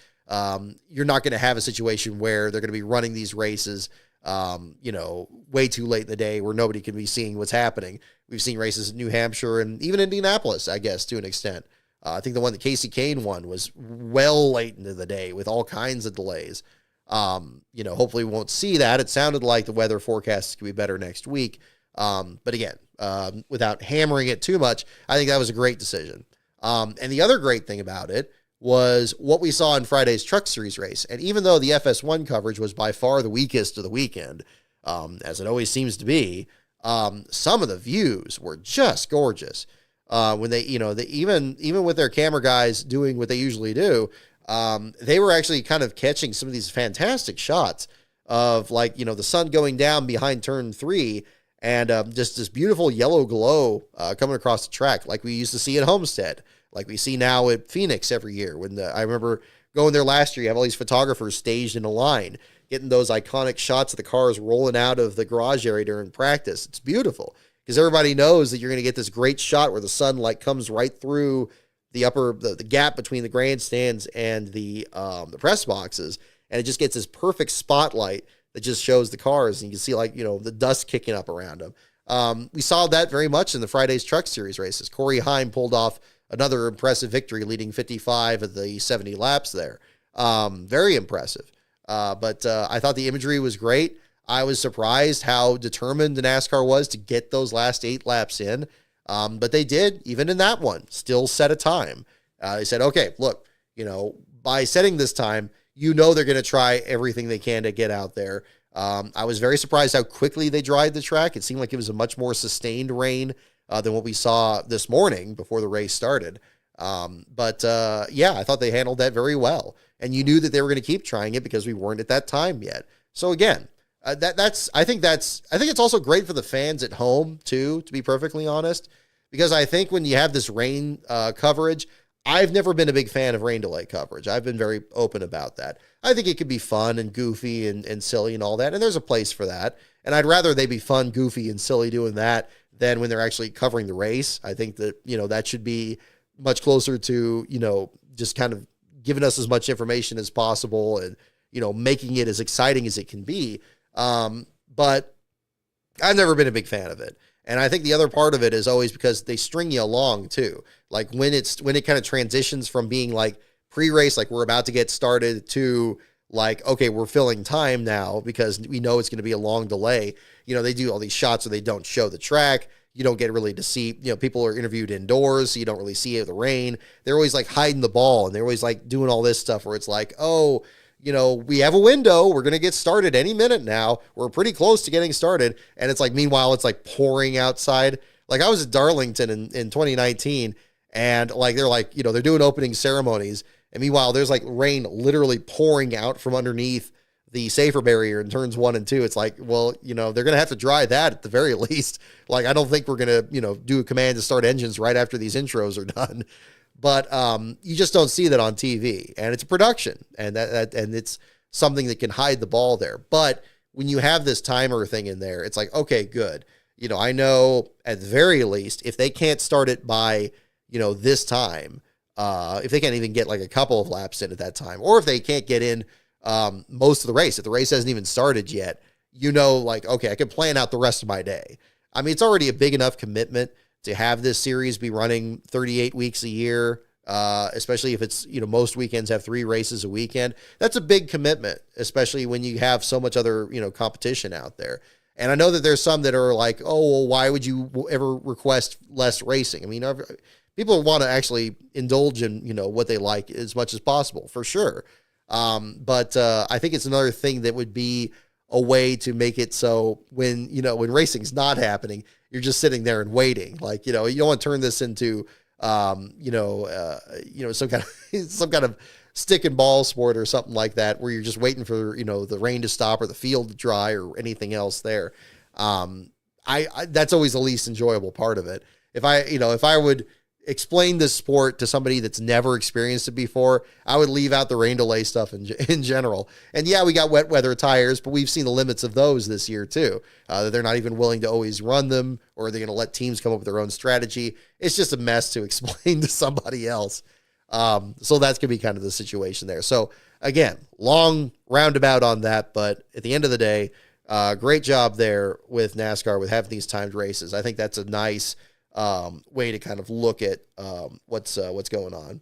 you're not going to have a situation where they're going to be running these races, way too late in the day where nobody can be seeing what's happening. We've seen races in New Hampshire and even Indianapolis, I guess, to an extent. I think the one that Casey Kane won was well late into the day with all kinds of delays. Hopefully we won't see that. It sounded like the weather forecast could be better next week. But again, without hammering it too much, I think that was a great decision. And the other great thing about it was what we saw in Friday's Truck Series race. And even though the FS1 coverage was by far the weakest of the weekend, as it always seems to be, some of the views were just gorgeous. When they even with their camera guys doing what they usually do, they were actually kind of catching some of these fantastic shots of the sun going down behind turn 3 and just this beautiful yellow glow coming across the track like we used to see at Homestead, like we see now at Phoenix every year. I remember going there last year, you have all these photographers staged in a line, getting those iconic shots of the cars rolling out of the garage area during practice. It's beautiful, because everybody knows that you're going to get this great shot where the sun comes right through the gap between the grandstands and the press boxes, and it just gets this perfect spotlight that just shows the cars, and you can see the dust kicking up around them. We saw that very much in the Friday's Truck Series races. Corey Heim pulled off another impressive victory, leading 55 of the 70 laps there. Very impressive. But I thought the imagery was great. I was surprised how determined the NASCAR was to get those last 8 laps in. But they did, even in that one, still set a time. They said, okay, look, by setting this time, they're going to try everything they can to get out there. I was very surprised how quickly they dried the track. It seemed like it was a much more sustained rain than what we saw this morning before the race started. But I thought they handled that very well. And you knew that they were going to keep trying it because we weren't at that time yet. So again, I think it's also great for the fans at home too, to be perfectly honest, because I think when you have this rain coverage, I've never been a big fan of rain delay coverage. I've been very open about that. I think it could be fun and goofy and silly and all that, and there's a place for that. And I'd rather they be fun, goofy, and silly doing that than when they're actually covering the race. I think that, that should be much closer to, just kind of giving us as much information as possible and, making it as exciting as it can be. But I've never been a big fan of it. And I think the other part of it is always because they string you along too. Like when it kind of transitions from being like pre-race, like we're about to get started, to like, okay, we're filling time now because we know it's going to be a long delay. They do all these shots where they don't show the track. You don't get really to see, people are interviewed indoors, so you don't really see the rain. They're always like hiding the ball, and they're always like doing all this stuff where it's like, oh, we have a window. We're going to get started any minute now. We're pretty close to getting started. And it's like, meanwhile, it's like pouring outside. Like I was at Darlington in 2019, and like, they're like, they're doing opening ceremonies, And meanwhile, there's like rain literally pouring out from underneath the safer barrier in turns 1 and 2. It's like, well, they're going to have to dry that at the very least. Like, I don't think we're going to, do a command to start engines right after these intros are done. But you just don't see that on TV, and it's a production, and and it's something that can hide the ball there. But when you have this timer thing in there, it's like, okay, good. I know at the very least, if they can't start it by, this time, if they can't even get like a couple of laps in at that time, or if they can't get in most of the race, if the race hasn't even started yet, like, okay, I can plan out the rest of my day. I mean, it's already a big enough commitment to have this series be running 38 weeks a year, especially if it's, most weekends have 3 races a weekend. That's a big commitment, especially when you have so much other, competition out there. And I know that there's some that are like, oh, well, why would you ever request less racing? I mean, people want to actually indulge in, what they like as much as possible, for sure. But I think it's another thing that would be a way to make it so when racing's not happening, you're just sitting there and waiting. Like, you don't want to turn this into, some kind of stick and ball sport or something like that, where you're just waiting for, the rain to stop or the field to dry or anything else there. That's always the least enjoyable part of it. If I would explain this sport to somebody that's never experienced it before, I would leave out the rain delay stuff in general. And yeah, we got wet weather tires, but we've seen the limits of those this year too. They're not even willing to always run them, or they're going to let teams come up with their own strategy. It's just a mess to explain to somebody else. So that's going to be kind of the situation there. So again, long roundabout on that, but at the end of the day, great job there with NASCAR with having these timed races. I think that's a nice way to kind of look at what's going on.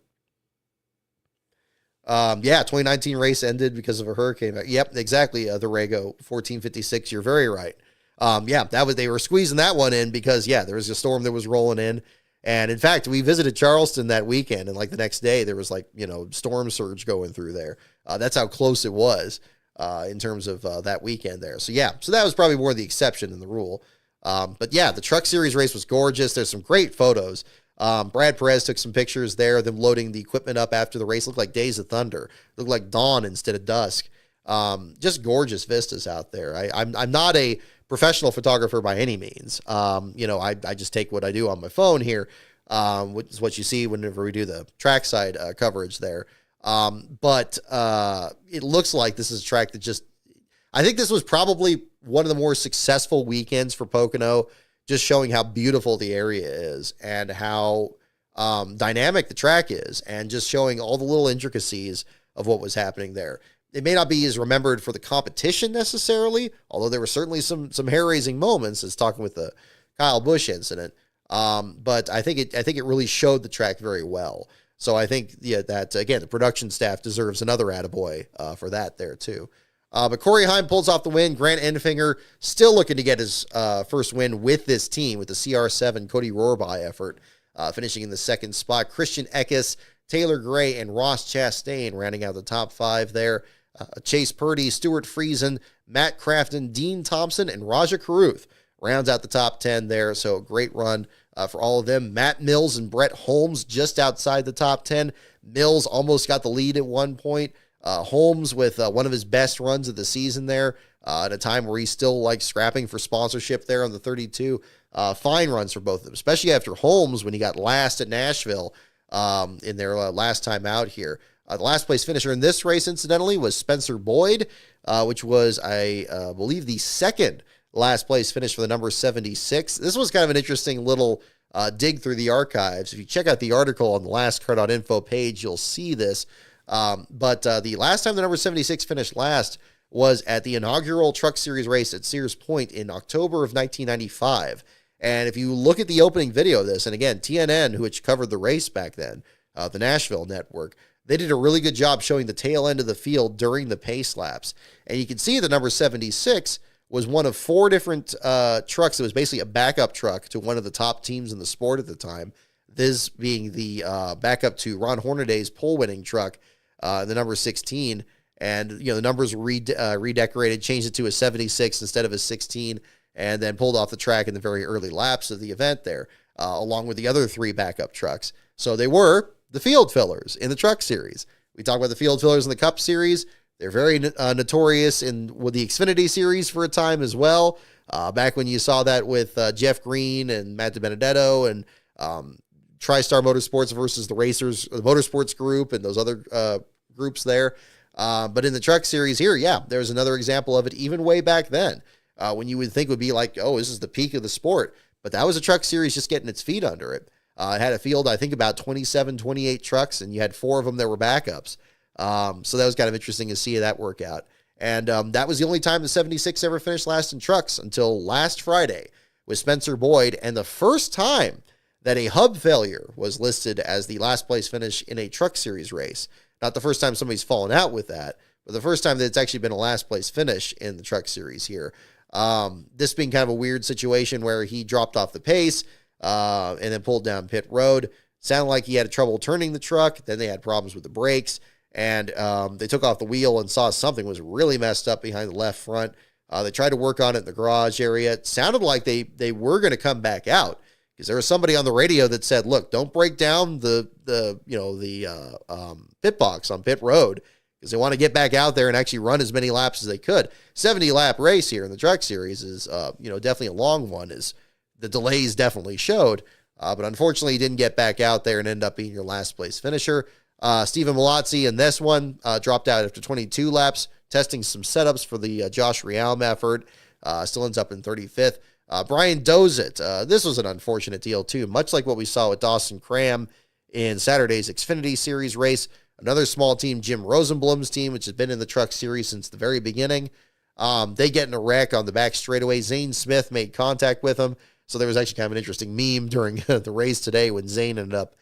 2019 race ended because of a hurricane. Yep, exactly. The Rego 1456. You're very right. They were squeezing that one in because there was a storm that was rolling in. And in fact, we visited Charleston that weekend, and like the next day there was storm surge going through there. That's how close it was in terms of that weekend there. So that was probably more the exception than the rule. But the Truck Series race was gorgeous. There's some great photos. Brad Perez took some pictures there, them loading the equipment up after the race. Looked like days of thunder. Looked like dawn instead of dusk. Just gorgeous vistas out there. I'm not a professional photographer by any means. I just take what I do on my phone here, which is what you see whenever we do the trackside coverage there. But it looks like this is a track that I think this was probably one of the more successful weekends for Pocono, just showing how beautiful the area is and how dynamic the track is, and just showing all the little intricacies of what was happening there. It may not be as remembered for the competition necessarily, although there were certainly some hair-raising moments, as talking with the Kyle Busch incident. But I think it really showed the track very well. So I think that again, the production staff deserves another attaboy for that there too. But Corey Heim pulls off the win. Grant Enfinger still looking to get his first win with this team, with the CR7 Cody Rohrbaugh effort, finishing in the second spot. Christian Eckes, Taylor Gray, and Ross Chastain rounding out the top 5 there. Chase Purdy, Stuart Friesen, Matt Crafton, Dean Thompson, and Raja Carruth rounds out the top 10 there. So great run for all of them. Matt Mills and Brett Holmes just outside the top 10. Mills almost got the lead at one point. Holmes with one of his best runs of the season there at a time where he's still scrapping for sponsorship there on the 32. Fine runs for both of them, especially after Holmes, when he got last at Nashville in their last time out here. The last place finisher in this race, incidentally, was Spencer Boyd, which was, I believe, the second last place finish for the number 76. This was kind of an interesting little dig through the archives. If you check out the article on the Last Car.info page, you'll see this. But the last time the number 76 finished last was at the inaugural Truck Series race at Sears Point in October of 1995. And if you look at the opening video of this, and again, TNN, which covered the race back then, the Nashville network, they did a really good job showing the tail end of the field during the pace laps. And you can see the number 76 was one of 4 different trucks. It was basically a backup truck to one of the top teams in the sport at the time. This being the backup to Ron Hornaday's pole-winning truck, the number 16. And, the numbers were redecorated, changed it to a 76 instead of a 16, and then pulled off the track in the very early laps of the event there, along with the other 3 backup trucks. So they were the field fillers in the Truck Series. We talk about the field fillers in the Cup Series. They're very notorious with the Xfinity Series for a time as well. Back when you saw that with Jeff Green and Matt DiBenedetto and TriStar Motorsports versus the Racers, the Motorsports group, and those other groups there. But in the Truck Series here, yeah, there's another example of it even way back then when you would think would be like, oh, this is the peak of the sport. But that was a Truck Series just getting its feet under it. It had a field, I think, about 27, 28 trucks, and you had 4 of them that were backups. So that was kind of interesting to see that work out. And that was the only time the 76 ever finished last in trucks until last Friday with Spencer Boyd, and the first time that a hub failure was listed as the last place finish in a Truck Series race. Not the first time somebody's fallen out with that, but the first time that it's actually been a last place finish in the Truck Series here. This being kind of a weird situation where he dropped off the pace and then pulled down pit road. Sounded like he had trouble turning the truck. Then they had problems with the brakes, and they took off the wheel and saw something was really messed up behind the left front. They tried to work on it in the garage area. It sounded like they were going to come back out because there was somebody on the radio that said, "Look, don't break down the pit box on pit road because they want to get back out there and actually run as many laps as they could." 70-lap race here in the Truck Series is definitely a long one, as the delays definitely showed. But unfortunately, he didn't get back out there and end up being your last place finisher. Stephen Malazzi in this one dropped out after 22 laps, testing some setups for the Josh Realm effort. Still ends up in 35th. Brian Dozit, this was an unfortunate deal too, much like what we saw with Dawson Cram in Saturday's Xfinity Series race. Another small team, Jim Rosenblum's team, which has been in the Truck Series since the very beginning. They get in a wreck on the back straightaway. Zane Smith made contact with him. So there was actually kind of an interesting meme during the race today when Zane ended up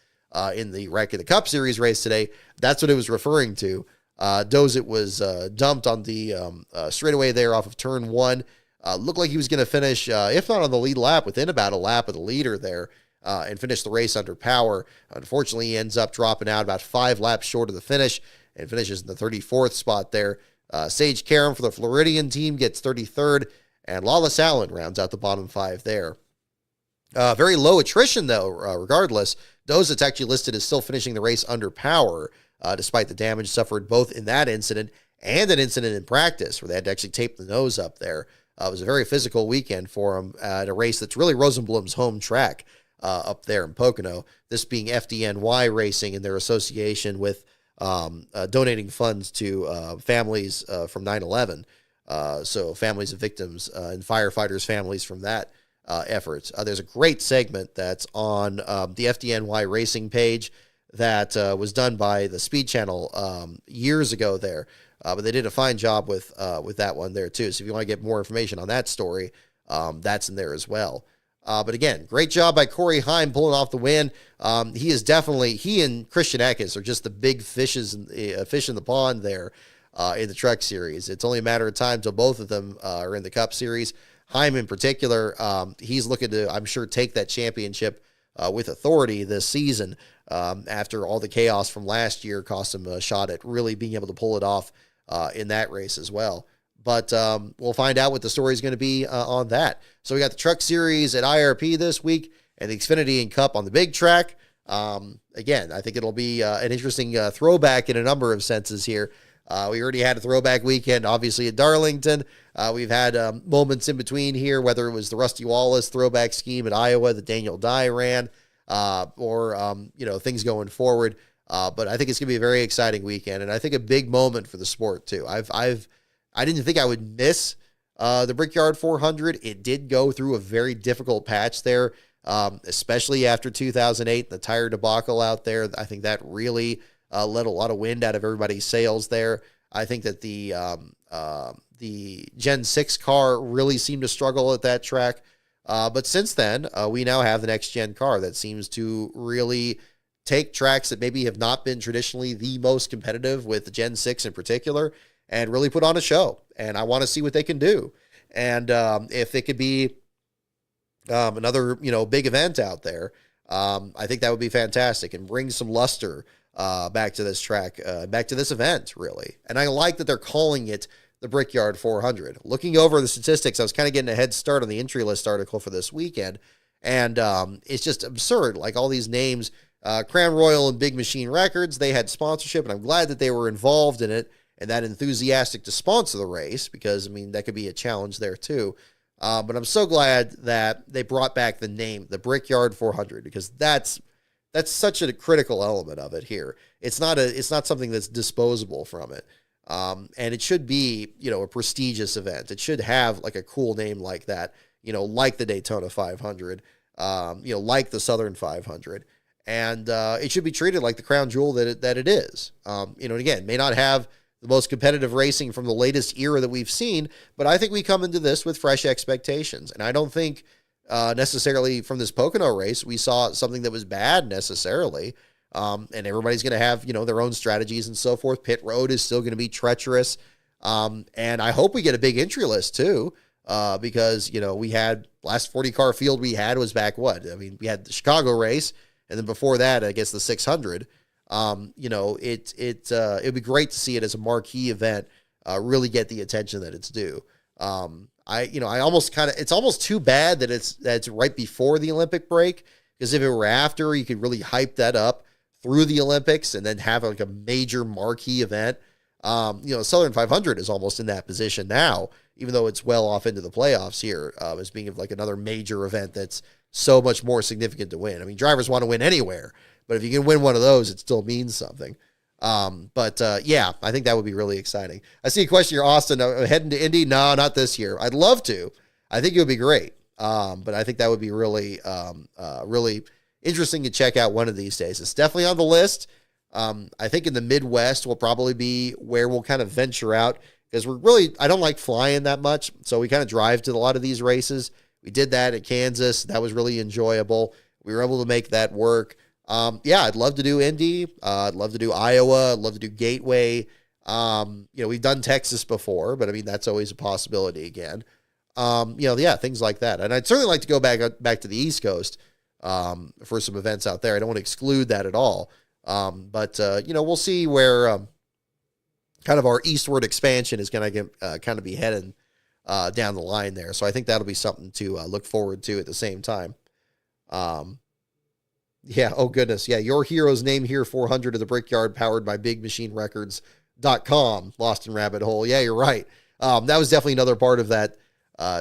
in the wreck of the Cup Series race today. That's what it was referring to. Dozit was dumped on the straightaway there off of turn 1. Looked like he was going to finish, if not on the lead lap, within about a lap of the leader there and finish the race under power. Unfortunately, he ends up dropping out about 5 laps short of the finish and finishes in the 34th spot there. Sage Karam for the Floridian team gets 33rd, and Lawless Allen rounds out the bottom 5 there. Very low attrition, though, regardless. Dozit's actually listed as still finishing the race under power, despite the damage suffered both in that incident and an incident in practice where they had to actually tape the nose up there. It was a very physical weekend for him at a race that's really Rosenblum's home track up there in Pocono, this being FDNY Racing and their association with donating funds to families from 9/11. So families of victims and firefighters' families from that efforts. There's a great segment that's on the FDNY Racing page that was done by the Speed Channel years ago there, but they did a fine job with that one there too. So if you want to get more information on that story, that's in there as well. But again, great job by Corey Heim pulling off the win. He and Christian Eckes are just the big fish in the pond there in the Truck Series. It's only a matter of time till both of them are in the Cup Series. Heim in particular, he's looking to, I'm sure, take that championship with authority this season after all the chaos from last year cost him a shot at really being able to pull it off in that race as well. But we'll find out what the story is going to be on that. So we got the Truck Series at IRP this week and the Xfinity and Cup on the big track. Again, I think it'll be an interesting throwback in a number of senses here. We already had a throwback weekend, obviously, at Darlington. We've had moments in between here, whether it was the Rusty Wallace throwback scheme at Iowa that Daniel Dye ran, or things going forward. But I think it's going to be a very exciting weekend, and I think a big moment for the sport, too. I didn't think I would miss the Brickyard 400. It did go through a very difficult patch there, especially after 2008, the tire debacle out there. I think that really let a lot of wind out of everybody's sails there. I think that the Gen 6 car really seemed to struggle at that track. But since then, we now have the next gen car that seems to really take tracks that maybe have not been traditionally the most competitive, with the Gen 6 in particular, and really put on a show. And I want to see what they can do. And if it could be another, big event out there, I think that would be fantastic and bring some luster back to this track, back to this event, really. And I like that they're calling it the Brickyard 400. Looking over the statistics, I was kind of getting a head start on the entry list article for this weekend, and it's just absurd. Like all these names, Crown Royal and Big Machine Records, they had sponsorship, and I'm glad that they were involved in it and that enthusiastic to sponsor the race because, I mean, that could be a challenge there too. But I'm so glad that they brought back the name, the Brickyard 400, because that's such a critical element of it here. It's not something that's disposable from it. And it should be, a prestigious event. It should have like a cool name like that, like the Daytona 500, like the Southern 500. And it should be treated like the crown jewel that it is. And again, may not have the most competitive racing from the latest era that we've seen, but I think we come into this with fresh expectations. And I don't think necessarily from this Pocono race, we saw something that was bad necessarily. And everybody's going to have, their own strategies and so forth. Pit road is still going to be treacherous. And I hope we get a big entry list too, because, we had last 40 car field we had was back we had the Chicago race. And then before that, I guess the 600, it'd be great to see it as a marquee event, really get the attention that it's due. It's almost too bad that it's right before the Olympic break, because if it were after, you could really hype that up through the Olympics and then have like a major marquee event. Southern 500 is almost in that position now, even though it's well off into the playoffs here, as being like another major event that's so much more significant to win. I mean, drivers want to win anywhere, but if you can win one of those, it still means something. Yeah, I think that would be really exciting. I see a question here, Austin, heading to Indy? No, not this year. I'd love to. I think it would be great. But I think that would be really, really interesting to check out one of these days. It's definitely on the list. I think in the Midwest will probably be where we'll kind of venture out, because I don't like flying that much. So we kind of drive to a lot of these races. We did that at Kansas. That was really enjoyable. We were able to make that work. I'd love to do Indy. I'd love to do Iowa. I'd love to do Gateway. We've done Texas before, but I mean, that's always a possibility again. Things like that. And I'd certainly like to go back to the East Coast, for some events out there. I don't want to exclude that at all. We'll see where, kind of our eastward expansion is going to kind of be heading, down the line there. So I think that'll be something to look forward to at the same time. Oh goodness. Yeah. Your hero's name here, 400 of the Brickyard, powered by bigmachinerecords.com. Lost in rabbit hole. Yeah, you're right. That was definitely another part of that,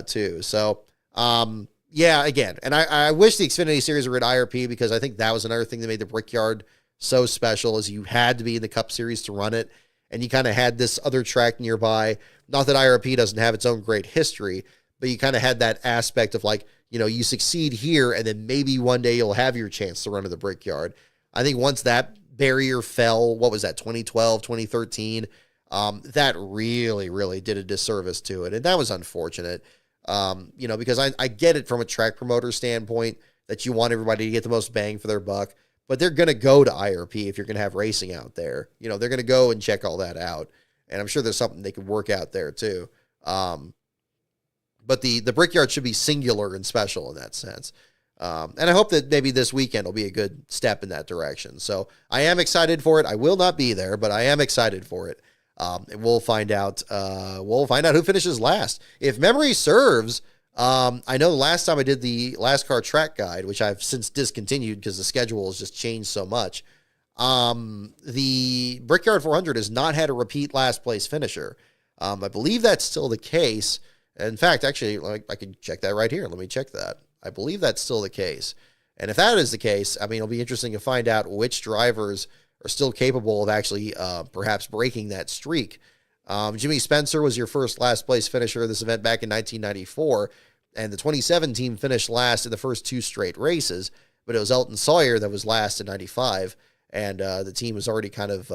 too. So, again, and I wish the Xfinity series were at IRP, because I think that was another thing that made the Brickyard so special, is you had to be in the Cup Series to run it. And you kind of had this other track nearby. Not that IRP doesn't have its own great history, but you kind of had that aspect of like, you succeed here and then maybe one day you'll have your chance to run to the Brickyard. I think once that barrier fell, what was that, 2012, 2013, that really, really did a disservice to it. And that was unfortunate, because I get it from a track promoter standpoint that you want everybody to get the most bang for their buck. But they're going to go to IRP if you're going to have racing out there. They're going to go and check all that out. And I'm sure there's something they could work out there too. But the Brickyard should be singular and special in that sense. And I hope that maybe this weekend will be a good step in that direction. So I am excited for it. I will not be there, but I am excited for it. And we'll find out who finishes last. If memory serves, I know the last time I did the last car track guide, which I've since discontinued because the schedule has just changed so much. The Brickyard 400 has not had a repeat last place finisher. I believe that's still the case. In fact, actually, I can check that right here. Let me check that. I believe that's still the case. And if that is the case, I mean, it'll be interesting to find out which drivers are still capable of actually perhaps breaking that streak. Jimmy Spencer was your first last place finisher of this event back in 1994, and the 2017 finished last in the first two straight races, but it was Elton Sawyer that was last in 95, and the team was already kind of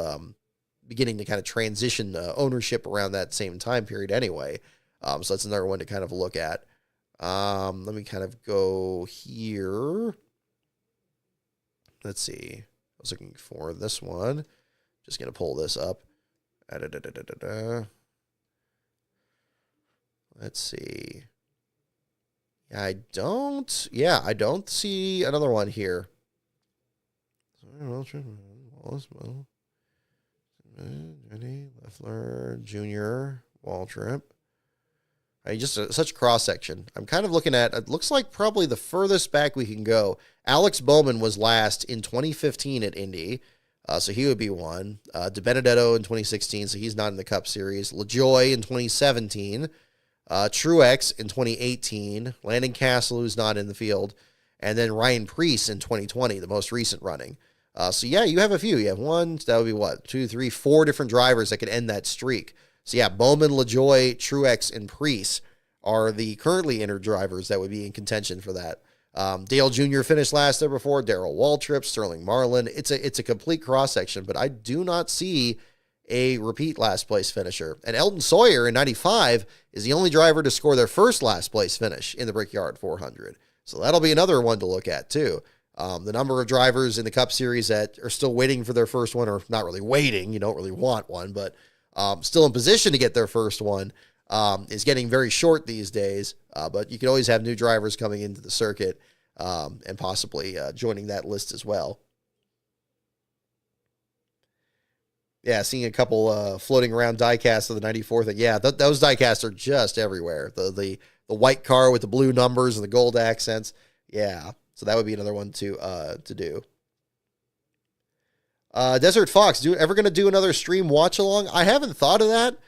beginning to kind of transition ownership around that same time period anyway. So that's another one to kind of look at. Let me kind of go here. Let's see. I was looking for this one. Just going to pull this up. Let's see. I don't see another one here. Leffler, Jr., Waltrip. I mean, just such a cross section. I'm kind of looking at, it looks like probably the furthest back we can go. Alex Bowman was last in 2015 at Indy, so he would be one. DiBenedetto in 2016, so he's not in the Cup Series. LaJoie in 2017. Truex in 2018. Landon Castle, who's not in the field. And then Ryan Preece in 2020, the most recent running. So yeah, you have a few. You have one, that would be what? 2, 3, 4 different drivers that could end that streak. So yeah, Bowman, LaJoie, Truex, and Preece are the currently entered drivers that would be in contention for that. Dale Jr. finished last there before, Darrell Waltrip, Sterling Marlin. It's a complete cross-section, but I do not see a repeat last-place finisher. And Eldon Sawyer in 95 is the only driver to score their first last-place finish in the Brickyard 400. So that'll be another one to look at, too. The number of drivers in the Cup Series that are still waiting for their first one, or not really waiting, you don't really want one, but still in position to get their first one, is getting very short these days. But you can always have new drivers coming into the circuit and possibly joining that list as well. Yeah, seeing a couple floating around diecasts of the 94 thing. Yeah, those diecasts are just everywhere. The white car with the blue numbers and the gold accents. Yeah, so that would be another one to do. Desert Fox, ever going to do another stream watch along? I haven't thought of that.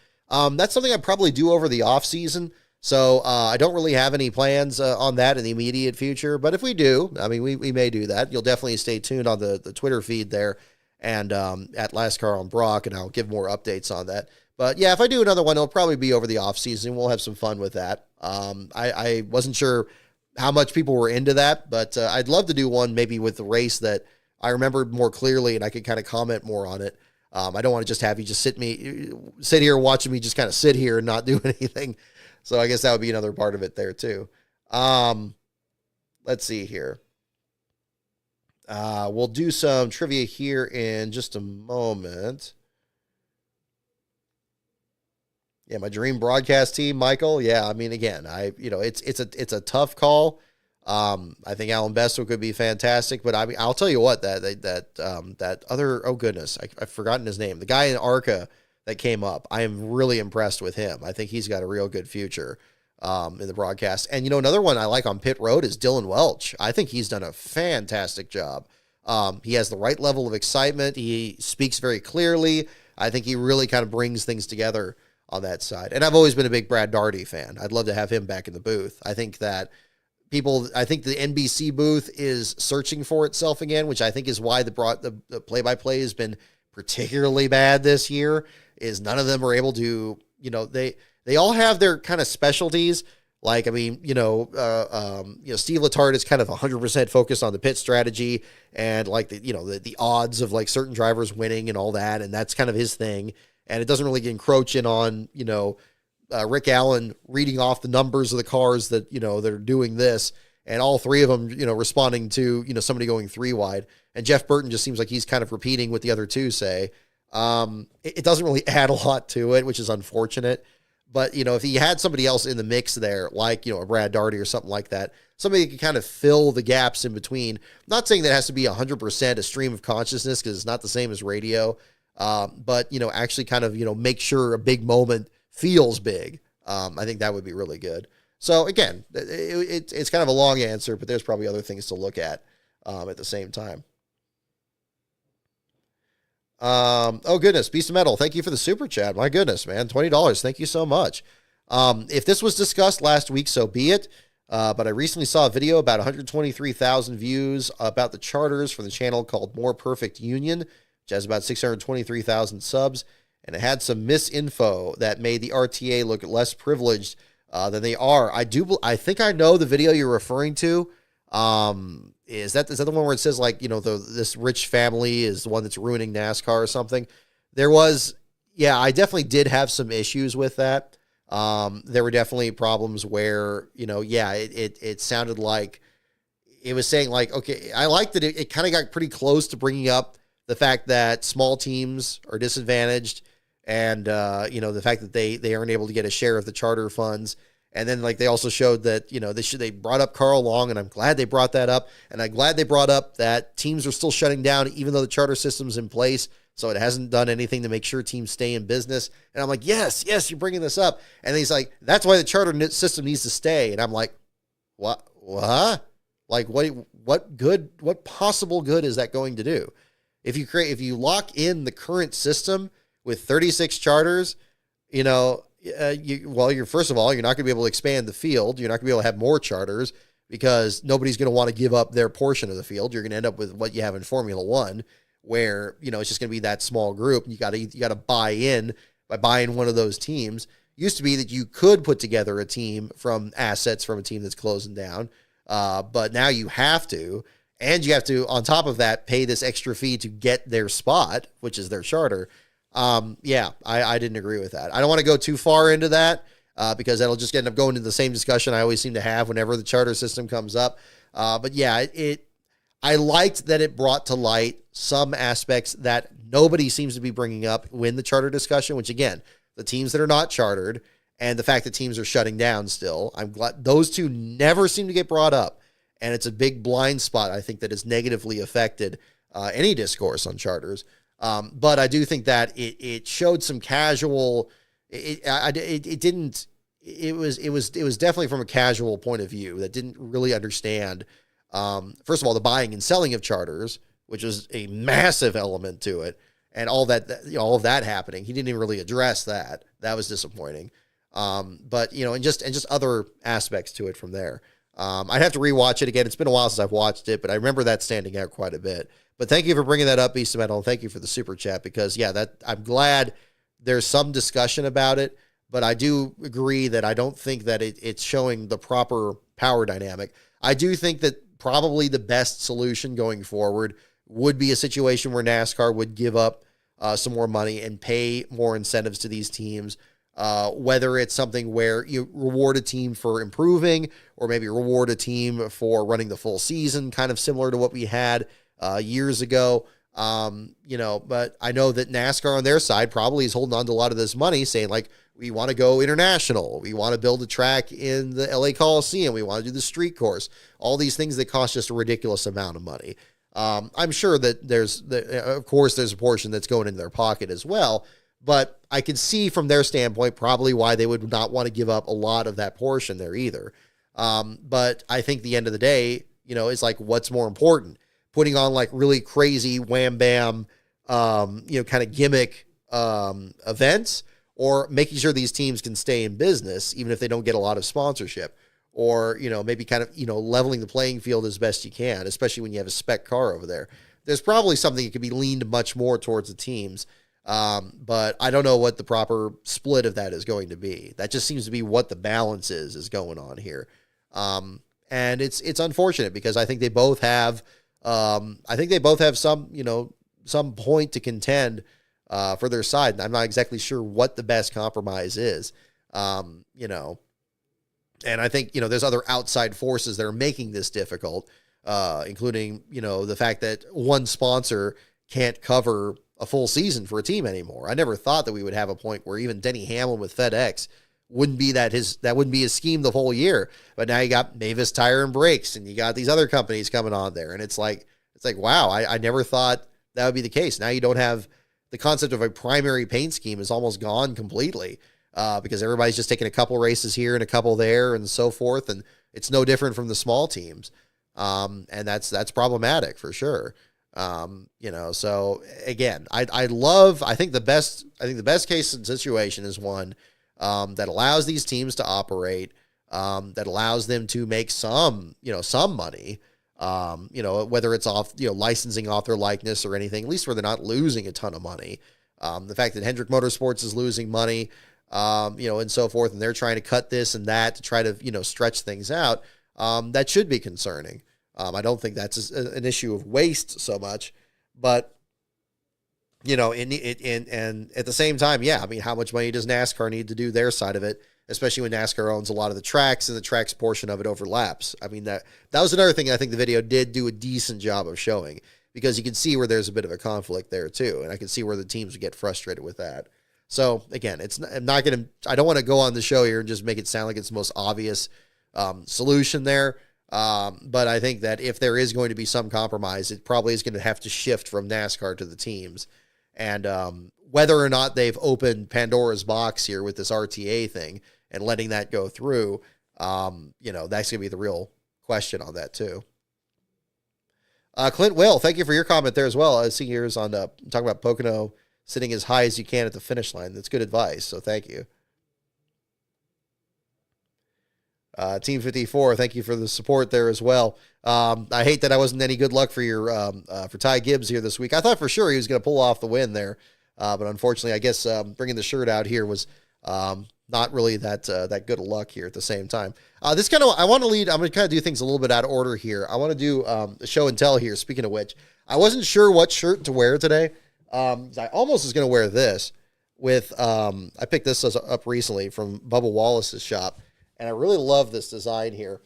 That's something I'd probably do over the off season. So I don't really have any plans on that in the immediate future. But if we do, I mean, we may do that. You'll definitely stay tuned on the Twitter feed there and at Last Car on Brock, and I'll give more updates on that. But yeah, if I do another one, it'll probably be over the off season. We'll have some fun with that. I wasn't sure how much people were into that, but I'd love to do one maybe with the race that I remembered more clearly and I could kind of comment more on it. I don't want to just have you just sit here watching me just kind of sit here and not do anything. So I guess that would be another part of it there too. Let's see here. We'll do some trivia here in just a moment. Yeah, my dream broadcast team, Michael. Yeah, I mean, again, it's a tough call. I think Alan Besto could be fantastic, but I mean, I'll tell you what, that other, oh goodness, I've forgotten his name. The guy in ARCA that came up, I am really impressed with him. I think he's got a real good future in the broadcast. And, another one I like on pit road is Dylan Welch. I think he's done a fantastic job. He has the right level of excitement. He speaks very clearly. I think he really kind of brings things together on that side. And I've always been a big Brad Daugherty fan. I'd love to have him back in the booth. I think the NBC booth is searching for itself again, which I think is why the play-by-play has been particularly bad this year, is none of them are able to, they all have their kind of specialties. Like, I mean, Steve Letarte is kind of 100% focused on the pit strategy and like the odds of like certain drivers winning and all that. And that's kind of his thing. And it doesn't really encroach in on, Rick Allen reading off the numbers of the cars that, that are doing this, and all three of them, responding to, somebody going 3 wide. And Jeff Burton just seems like he's kind of repeating what the other two say. It doesn't really add a lot to it, which is unfortunate. But, if he had somebody else in the mix there, like, a Brad Daugherty or something like that, somebody could kind of fill the gaps in between. I'm not saying that it has to be 100% a stream of consciousness, because it's not the same as radio. But, actually kind of, make sure a big moment feels big. I think that would be really good. So again, it's kind of a long answer, but there's probably other things to look at the same time. Oh goodness, Beast of Metal, thank you for the super chat. My goodness, man, $20. Thank you so much. If this was discussed last week, so be it. But I recently saw a video about 123,000 views about the charters for the channel called More Perfect Union, which has about 623,000 subs, and it had some misinfo that made the RTA look less privileged than they are. I think I know the video you're referring to. Is that the one where it says like, this rich family is the one that's ruining NASCAR or something? I definitely did have some issues with that. There were definitely problems where, it sounded like it was saying like, okay, I like that it kind of got pretty close to bringing up the fact that small teams are disadvantaged and, the fact that they aren't able to get a share of the charter funds. And then like they also showed that, you know, they brought up Carl Long, and I'm glad they brought that up. And I'm glad they brought up that teams are still shutting down even though the charter system's in place. So it hasn't done anything to make sure teams stay in business. And I'm like, yes, you're bringing this up. And he's like, that's why the charter system needs to stay. And I'm like, what? Like what possible good is that going to do? If you lock in the current system with 36 charters, you know, first of all, you're not going to be able to expand the field. You're not going to be able to have more charters because nobody's going to want to give up their portion of the field. You're going to end up with what you have in Formula One, where, you know, it's just going to be that small group. You got to buy in by buying one of those teams. It used to be that you could put together a team from assets from a team that's closing down, but now you have to, and you have to, on top of that, pay this extra fee to get their spot, which is their charter. I didn't agree with that. I don't want to go too far into that because that'll just end up going into the same discussion I always seem to have whenever the charter system comes up. But yeah, I liked that it brought to light some aspects that nobody seems to be bringing up in the charter discussion, which again, the teams that are not chartered and the fact that teams are shutting down still. I'm glad those two never seem to get brought up. And it's a big blind spot, I think, that has negatively affected any discourse on charters. But I do think that it showed some casual. It was definitely from a casual point of view that didn't really understand. First of all, the buying and selling of charters, which was a massive element to it, and all of that happening. He didn't even really address that. That was disappointing. But you know, and just other aspects to it from there. I'd have to rewatch it again. It's been a while since I've watched it, but I remember that standing out quite a bit. But thank you for bringing that up, Beast of Metal, and thank you for the super chat because, yeah, I'm glad there's some discussion about it, but I do agree that I don't think that it's showing the proper power dynamic. I do think that probably the best solution going forward would be a situation where NASCAR would give up some more money and pay more incentives to these teams, whether it's something where you reward a team for improving or maybe reward a team for running the full season, kind of similar to what we had years ago. You know, but I know that NASCAR on their side probably is holding on to a lot of this money, saying like, we want to go international. We want to build a track in the LA Coliseum. We want to do the street course, all these things that cost just a ridiculous amount of money. I'm sure that of course there's a portion that's going in their pocket as well, but I can see from their standpoint probably why they would not want to give up a lot of that portion there either. But I think the end of the day, you know, it's like, what's more important? Putting on like really crazy wham bam, kind of gimmick events, or making sure these teams can stay in business even if they don't get a lot of sponsorship, or, you know, maybe kind of, you know, leveling the playing field as best you can, especially when you have a spec car over there. There's probably something that could be leaned much more towards the teams. But I don't know what the proper split of that is going to be. That just seems to be what the balance is going on here. And it's unfortunate because I think they both have some, you know, some point to contend for their side. And I'm not exactly sure what the best compromise is, you know, and I think, you know, there's other outside forces that are making this difficult, including, you know, the fact that one sponsor can't cover a full season for a team anymore. I never thought that we would have a point where even Denny Hamlin with FedEx wouldn't be that wouldn't be his scheme the whole year. But now you got Mavis Tire and Brakes, and you got these other companies coming on there. And it's like, wow, I never thought that would be the case. Now you don't have the concept of a primary paint scheme is almost gone completely, because everybody's just taking a couple races here and a couple there and so forth. And it's no different from the small teams. And that's problematic for sure. You know, so again, I think the best case situation is one that allows these teams to operate, that allows them to make some money, whether it's off, licensing off their likeness or anything, at least where they're not losing a ton of money. The fact that Hendrick Motorsports is losing money, and so forth, and they're trying to cut this and that to try to, stretch things out, that should be concerning. I don't think that's an issue of waste so much, but, and at the same time, yeah, I mean, how much money does NASCAR need to do their side of it, especially when NASCAR owns a lot of the tracks and the tracks portion of it overlaps? I mean, that was another thing I think the video did do a decent job of showing, because you can see where there's a bit of a conflict there too. And I can see where the teams would get frustrated with that. So again, I don't want to go on the show here and just make it sound like it's the most obvious solution there. But I think that if there is going to be some compromise, it probably is going to have to shift from NASCAR to the teams. And whether or not they've opened Pandora's box here with this RTA thing and letting that go through, that's going to be the real question on that too. Clint Will, thank you for your comment there as well. I see yours on talking about Pocono sitting as high as you can at the finish line. That's good advice, so thank you. Team 54, thank you for the support there as well. I hate that I wasn't any good luck for your for Ty Gibbs here this week. I thought for sure he was going to pull off the win there, but unfortunately, I guess bringing the shirt out here was not really that good of luck here at the same time. I'm going to kind of do things a little bit out of order here. I want to do a show and tell here. Speaking of which, I wasn't sure what shirt to wear today. I almost was going to wear this with, I picked this up recently from Bubba Wallace's shop, and I really love this design here.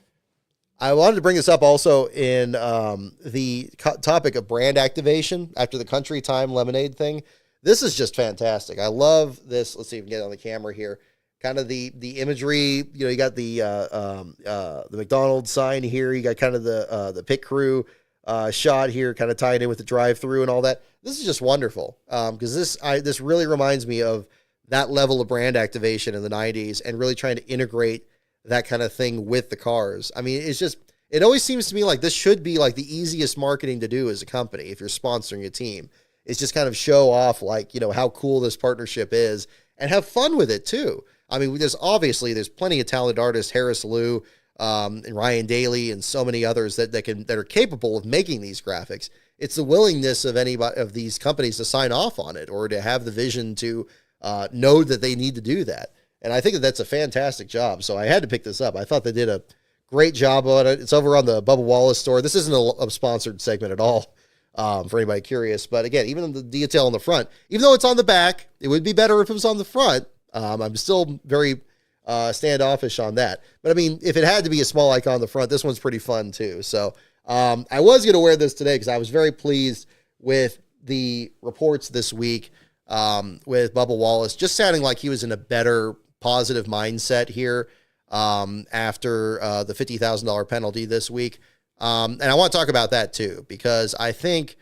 I wanted to bring this up also in the topic of brand activation after the Country Time Lemonade thing. This is just fantastic. I love this. Let's see if we can get it on the camera here. Kind of the imagery, you got the McDonald's sign here. You got kind of the pit crew shot here, kind of tied in with the drive-through and all that. This is just wonderful because this really reminds me of that level of brand activation in the 90s and really trying to integrate that kind of thing with the cars. I mean, it always seems to me like this should be like the easiest marketing to do as a company if you're sponsoring a team. It's just kind of show off how cool this partnership is and have fun with it too. I mean, there's plenty of talented artists, Harris Liu, and Ryan Daly and so many others that are capable of making these graphics. It's the willingness of anybody of these companies to sign off on it or to have the vision to know that they need to do that. And I think that's a fantastic job. So I had to pick this up. I thought they did a great job on it. It's over on the Bubba Wallace store. This isn't a sponsored segment at all for anybody curious. But again, even the detail on the front, even though it's on the back, it would be better if it was on the front. I'm still very standoffish on that. But I mean, if it had to be a small icon on the front, this one's pretty fun too. So I was going to wear this today because I was very pleased with the reports this week with Bubba Wallace, just sounding like he was in a better positive mindset here after the $50,000 penalty this week. And I want to talk about that too, because I think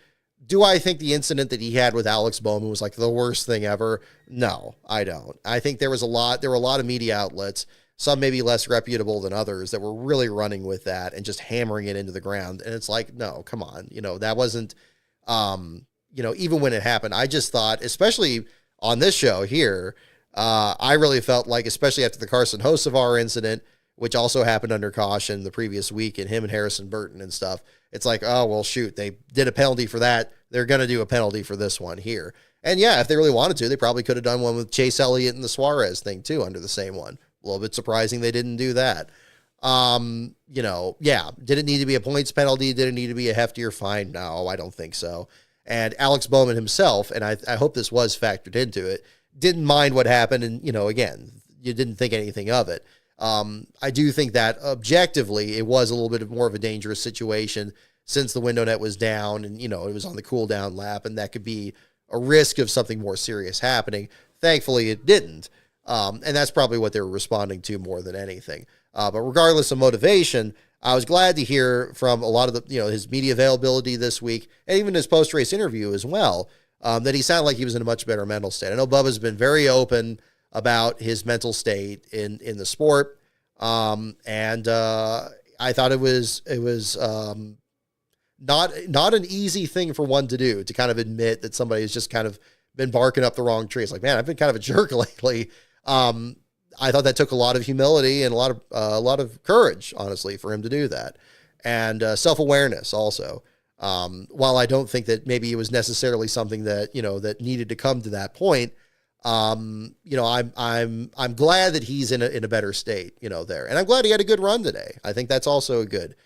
the incident that he had with Alex Bowman was like the worst thing ever? No, I don't. I think there were a lot of media outlets, some maybe less reputable than others, that were really running with that and just hammering it into the ground. And it's like, no, come on. That wasn't, even when it happened, I just thought, especially on this show here, I really felt like, especially after the Carson Hocevar incident, which also happened under caution the previous week, and him and Harrison Burton and stuff, it's like, oh, well, shoot, they did a penalty for that. They're going to do a penalty for this one here. And yeah, if they really wanted to, they probably could have done one with Chase Elliott and the Suarez thing too under the same one. A little bit surprising they didn't do that. Did it need to be a points penalty? Did it need to be a heftier fine? No, I don't think so. And Alex Bowman himself, and I hope this was factored into it, didn't mind what happened. And, again, you didn't think anything of it. I do think that objectively it was a little bit more of a dangerous situation since the window net was down and, it was on the cool down lap, and that could be a risk of something more serious happening. Thankfully, it didn't. And that's probably what they were responding to more than anything. But regardless of motivation, I was glad to hear from a lot of his media availability this week and even his post-race interview as well, that he sounded like he was in a much better mental state. I know Bubba's been very open about his mental state in the sport. And I thought it was not an easy thing for one to do, to kind of admit that somebody has just kind of been barking up the wrong tree. It's like, man, I've been kind of a jerk lately. I thought that took a lot of humility and a lot of courage, honestly, for him to do that, and self-awareness also. While I don't think that maybe it was necessarily something that that needed to come to that point, I'm glad that he's in a better state, there, and I'm glad he had a good run today. I think that's also a good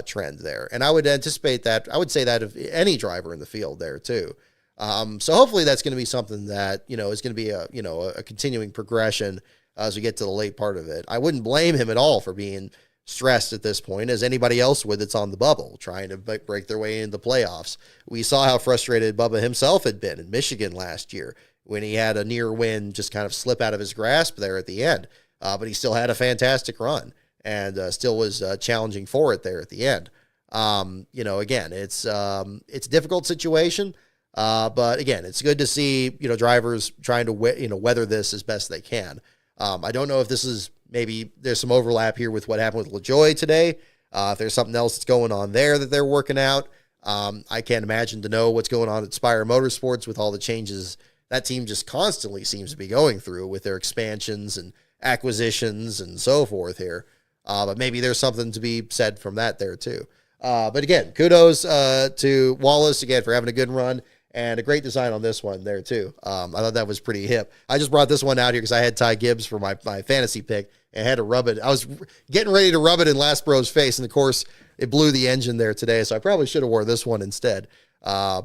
trend there, and I would anticipate that. I would say that of any driver in the field there too. So hopefully that's going to be something that is going to be a continuing progression as we get to the late part of it. I wouldn't blame him at all for being stressed at this point, as anybody else would that's on the bubble trying to break their way into the playoffs. We saw how frustrated Bubba himself had been in Michigan last year. when he had a near win just kind of slip out of his grasp there at the end. But he still had a fantastic run and still was challenging for it there at the end. Again, it's a difficult situation. But again, it's good to see, drivers trying to, weather this as best they can. I don't know if this is maybe there's some overlap here with what happened with LaJoie today. If there's something else that's going on there that they're working out. I can't imagine to know what's going on at Spire Motorsports with all the changes that team just constantly seems to be going through with their expansions and acquisitions and so forth here. But maybe there's something to be said from that there too. But again, kudos to Wallace again for having a good run and a great design on this one there too. I thought that was pretty hip. I just brought this one out here because I had Ty Gibbs for my fantasy pick and had to rub it. I was getting ready to rub it in Last Bro's face, and of course it blew the engine there today. So I probably should have worn this one instead.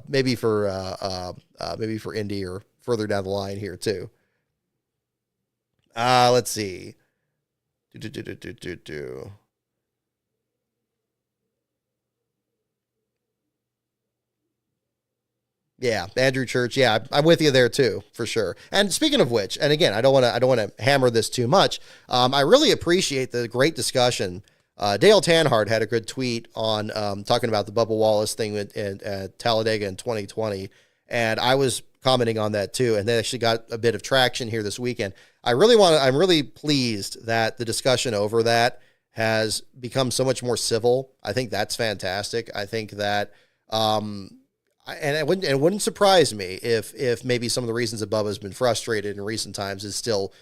Maybe for Indy or further down the line here too. Let's see. Yeah, Andrew Church. Yeah, I'm with you there too, for sure. And speaking of which, and again, I don't want to hammer this too much. I really appreciate the great discussion. Dale Tanhart had a good tweet on talking about the Bubba Wallace thing at Talladega in 2020, and I was commenting on that too. And they actually got a bit of traction here this weekend. I'm really pleased that the discussion over that has become so much more civil. I think that's fantastic. I think that. And it wouldn't surprise me if maybe some of the reasons that Bubba's been frustrated in recent times is still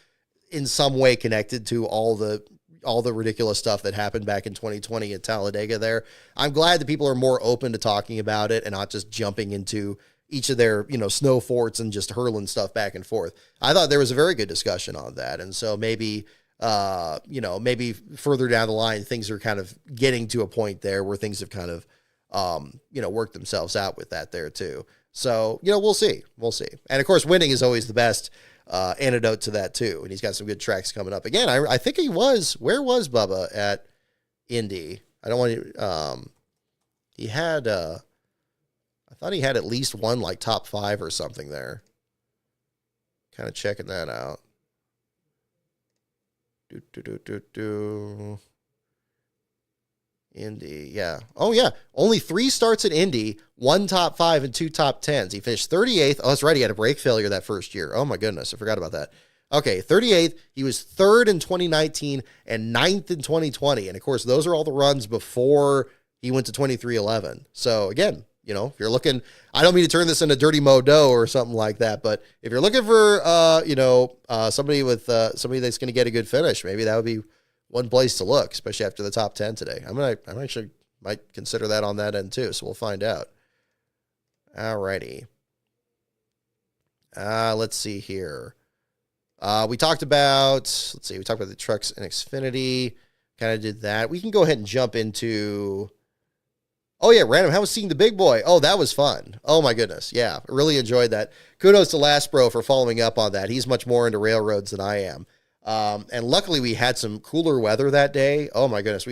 in some way connected to all the ridiculous stuff that happened back in 2020 at Talladega there. I'm glad that people are more open to talking about it and not just jumping into each of their, snow forts and just hurling stuff back and forth. I thought there was a very good discussion on that. And so maybe further down the line, things are kind of getting to a point there where things have kind of, work themselves out with that there too. So, we'll see. And of course, winning is always the best antidote to that too. And he's got some good tracks coming up. Again, I think where was Bubba at Indy? I don't want to, he had, I thought he had at least one like top 5 or something there. Kind of checking that out. Indy, yeah. Oh, yeah. Only 3 starts at Indy, 1 top 5 and 2 top 10s. He finished 38th. Oh, that's right. He had a brake failure that first year. Oh, my goodness. I forgot about that. Okay, 38th. He was 3rd in 2019 and 9th in 2020. And, of course, those are all the runs before he went to 2311. So, again, if you're looking, I don't mean to turn this into Dirty Modo or something like that, but if you're looking for, somebody that's going to get a good finish, maybe that would be one place to look, especially after the top 10 today. I'm actually might consider that on that end too. So we'll find out. All righty. Let's see here. We talked about the trucks and Xfinity, kind of did that. We can go ahead and jump into, oh yeah, Random, how was seeing the big boy? Oh, that was fun. Oh my goodness. Yeah. I really enjoyed that. Kudos to Last Bro for following up on that. He's much more into railroads than I am. And luckily we had some cooler weather that day. Oh my goodness.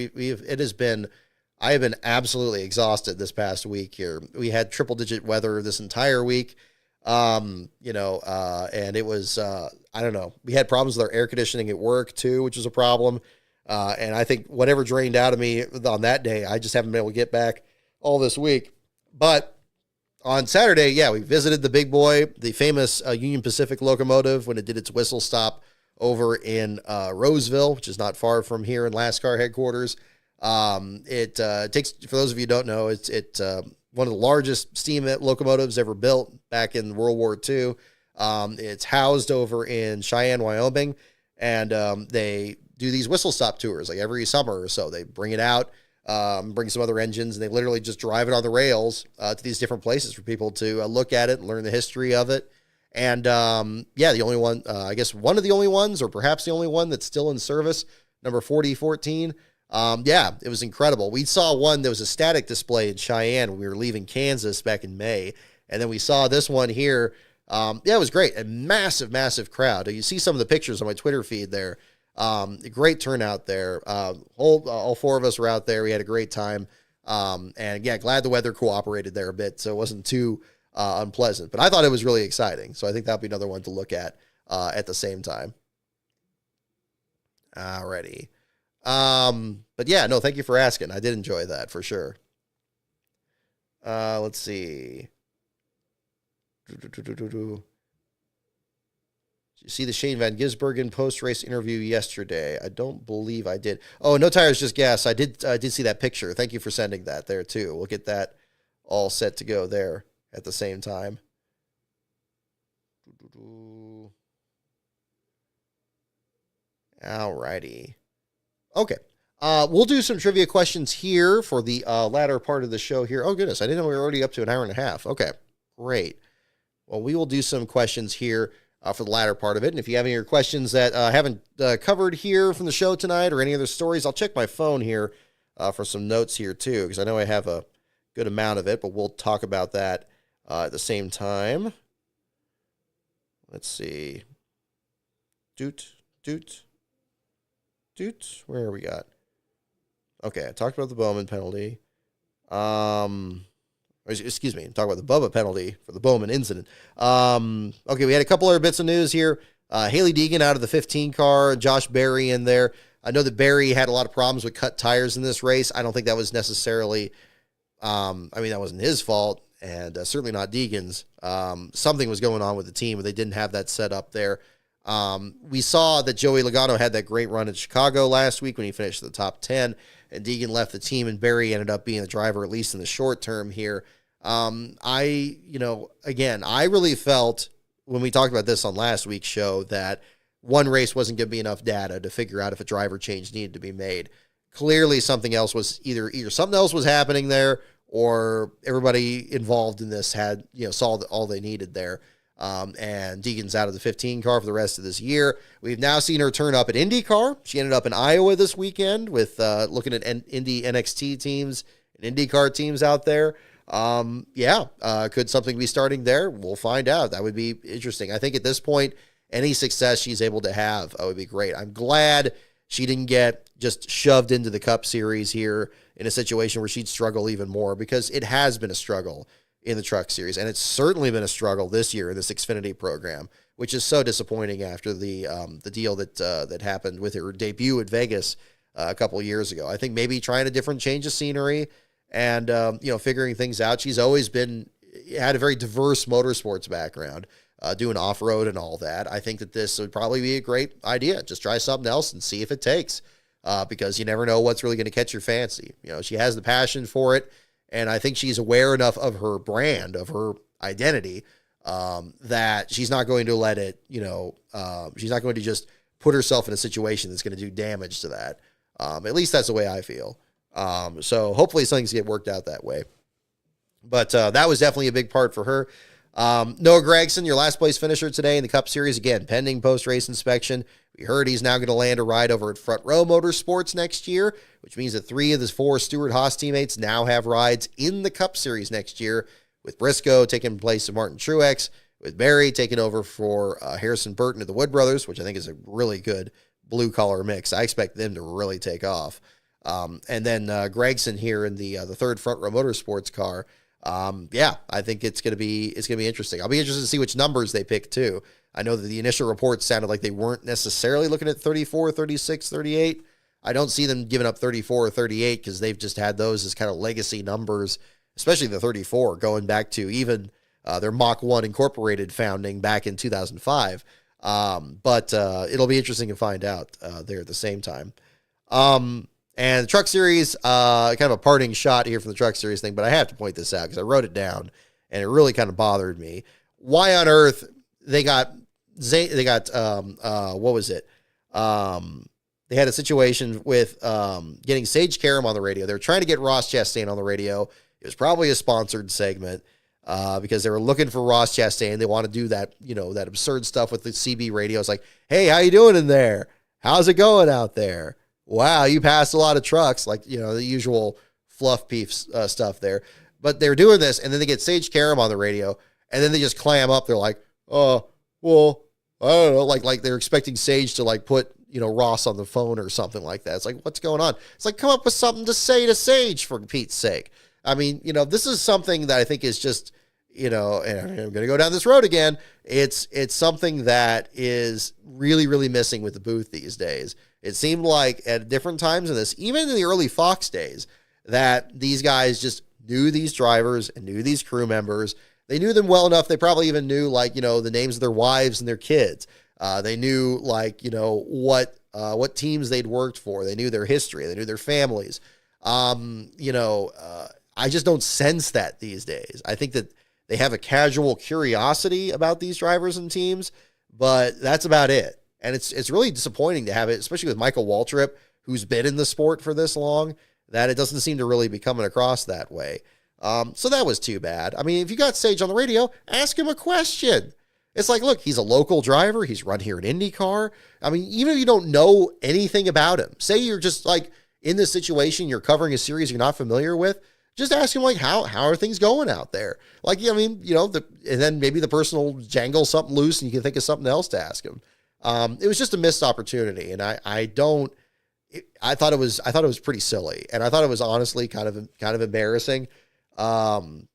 I have been absolutely exhausted this past week here. We had triple digit weather this entire week. And it was, I don't know. We had problems with our air conditioning at work too, which was a problem. And I think whatever drained out of me on that day, I just haven't been able to get back all this week. But on Saturday, yeah, we visited the big boy, the famous Union Pacific locomotive when it did its whistle stop over in Roseville, which is not far from here in Lascar headquarters. It takes, for those of you who don't know, it's one of the largest steam locomotives ever built back in World War II. It's housed over in Cheyenne, Wyoming, and they do these whistle stop tours like every summer or so. They bring it out, bring some other engines, and they literally just drive it on the rails to these different places for people to look at it and learn the history of it. And the only one, I guess one of the only ones, or perhaps the only one that's still in service, number 4014. It was incredible. We saw one, there was a static display in Cheyenne when we were leaving Kansas back in May. And then we saw this one here. It was great. A massive, massive crowd. You see some of the pictures on my Twitter feed there. A great turnout there. All 4 of us were out there. We had a great time. And yeah, glad the weather cooperated there a bit, so it wasn't too unpleasant. But I thought it was really exciting, so I think that'll be another one to look at the same time. Alrighty. But yeah, no, thank you for asking. I did enjoy that for sure. Let's see. Did you see the Shane Van Gisbergen post-race interview yesterday? I don't believe I did. Oh, no tires, just gas. I did see that picture. Thank you for sending that there too. We'll get that all set to go there at the same time. Alrighty. Okay. We'll do some trivia questions here for the latter part of the show here. Oh, goodness. I didn't know we were already up to an hour and a half. Okay. Great. Well, we will do some questions here for the latter part of it. And if you have any other questions that I haven't covered here from the show tonight or any other stories, I'll check my phone here for some notes here too, because I know I have a good amount of it, but we'll talk about that at the same time. Let's see. Where are we got? Okay, I talked about the Bowman penalty. Excuse me, talk about the Bubba penalty for the Bowman incident. Okay, we had a couple other bits of news here. Haley Deegan out of the 15 car, Josh Berry in there. I know that Berry had a lot of problems with cut tires in this race. I don't think that was necessarily, that wasn't his fault, and certainly not Deegan's. Something was going on with the team, but they didn't have that set up there. We saw that Joey Logano had that great run in Chicago last week when he finished in the top 10, and Deegan left the team, and Berry ended up being the driver, at least in the short term here. I really felt when we talked about this on last week's show that one race wasn't going to be enough data to figure out if a driver change needed to be made. Clearly something else was either something else was happening there, or everybody involved in this had, saw all they needed there. And Deegan's out of the 15 car for the rest of this year. We've now seen her turn up at IndyCar. She ended up in Iowa this weekend with looking at Indy NXT teams and IndyCar teams out there. Could something be starting there? We'll find out. That would be interesting. I think at this point, any success she's able to have would be great. I'm glad she didn't get just shoved into the Cup Series here in a situation where she'd struggle even more, because it has been a struggle in the Truck Series, and it's certainly been a struggle this year in this Xfinity program, which is so disappointing after the deal that happened with her debut at Vegas a couple of years ago. I think maybe trying a different change of scenery and figuring things out. She's always had a very diverse motorsports background, doing off-road and all that. I think that this would probably be a great idea. Just try something else and see if it takes, because you never know what's really going to catch your fancy. She has the passion for it. And I think she's aware enough of her brand, of her identity, that she's not going to let it, she's not going to just put herself in a situation that's going to do damage to that. At least that's the way I feel. So hopefully things get worked out that way. But that was definitely a big part for her. Noah Gragson, your last place finisher today in the Cup Series, again, pending post-race inspection. We heard he's now going to land a ride over at Front Row Motorsports next year, which means that 3 of the 4 Stewart-Haas teammates now have rides in the Cup Series next year, with Briscoe taking place of Martin Truex, with Berry taking over for Harrison Burton of the Wood Brothers, which I think is a really good blue-collar mix. I expect them to really take off. And then Gragson here in the third Front Row Motorsports car. I think it's going to be interesting. I'll be interested to see which numbers they pick too. I know that the initial reports sounded like they weren't necessarily looking at 34, 36, 38. I don't see them giving up 34 or 38 because they've just had those as kind of legacy numbers, especially the 34 going back to even their Mach 1 Incorporated founding back in 2005. But it'll be interesting to find out there at the same time. And the Truck Series, kind of a parting shot here from the Truck Series thing, but I have to point this out because I wrote it down and it really kind of bothered me. Why on earth they got what was it? They had a situation with getting Sage Karam on the radio. They were trying to get Ross Chastain on the radio. It was probably a sponsored segment because they were looking for Ross Chastain. They want to do that, that absurd stuff with the CB radio. It's like, hey, how you doing in there? How's it going out there? Wow, you passed a lot of trucks, like, the usual fluff piece stuff there. But they're doing this, and then they get Sage Karam on the radio, and then they just clam up. They're like, oh, well, I don't know, like they're expecting Sage to, like, put, Ross on the phone or something like that. It's like, what's going on? It's like, come up with something to say to Sage, for Pete's sake. I mean, this is something that I think is just, and I'm going to go down this road again. It's something that is really, really missing with the booth these days. It seemed like at different times in this, even in the early Fox days, that these guys just knew these drivers and knew these crew members. They knew them well enough. They probably even knew, the names of their wives and their kids. They knew, what teams they'd worked for. They knew their history. They knew their families. I just don't sense that these days. I think that they have a casual curiosity about these drivers and teams, but that's about it. And it's really disappointing to have it, especially with Michael Waltrip, who's been in the sport for this long, that it doesn't seem to really be coming across that way. So that was too bad. I mean, if you got Sage on the radio, ask him a question. It's like, look, he's a local driver. He's run here in IndyCar. I mean, even if you don't know anything about him, say you're just in this situation, you're covering a series you're not familiar with, just ask him how are things going out there? And then maybe the person will jangle something loose and you can think of something else to ask him. It was just a missed opportunity. And I thought it was pretty silly. And I thought it was honestly kind of embarrassing. And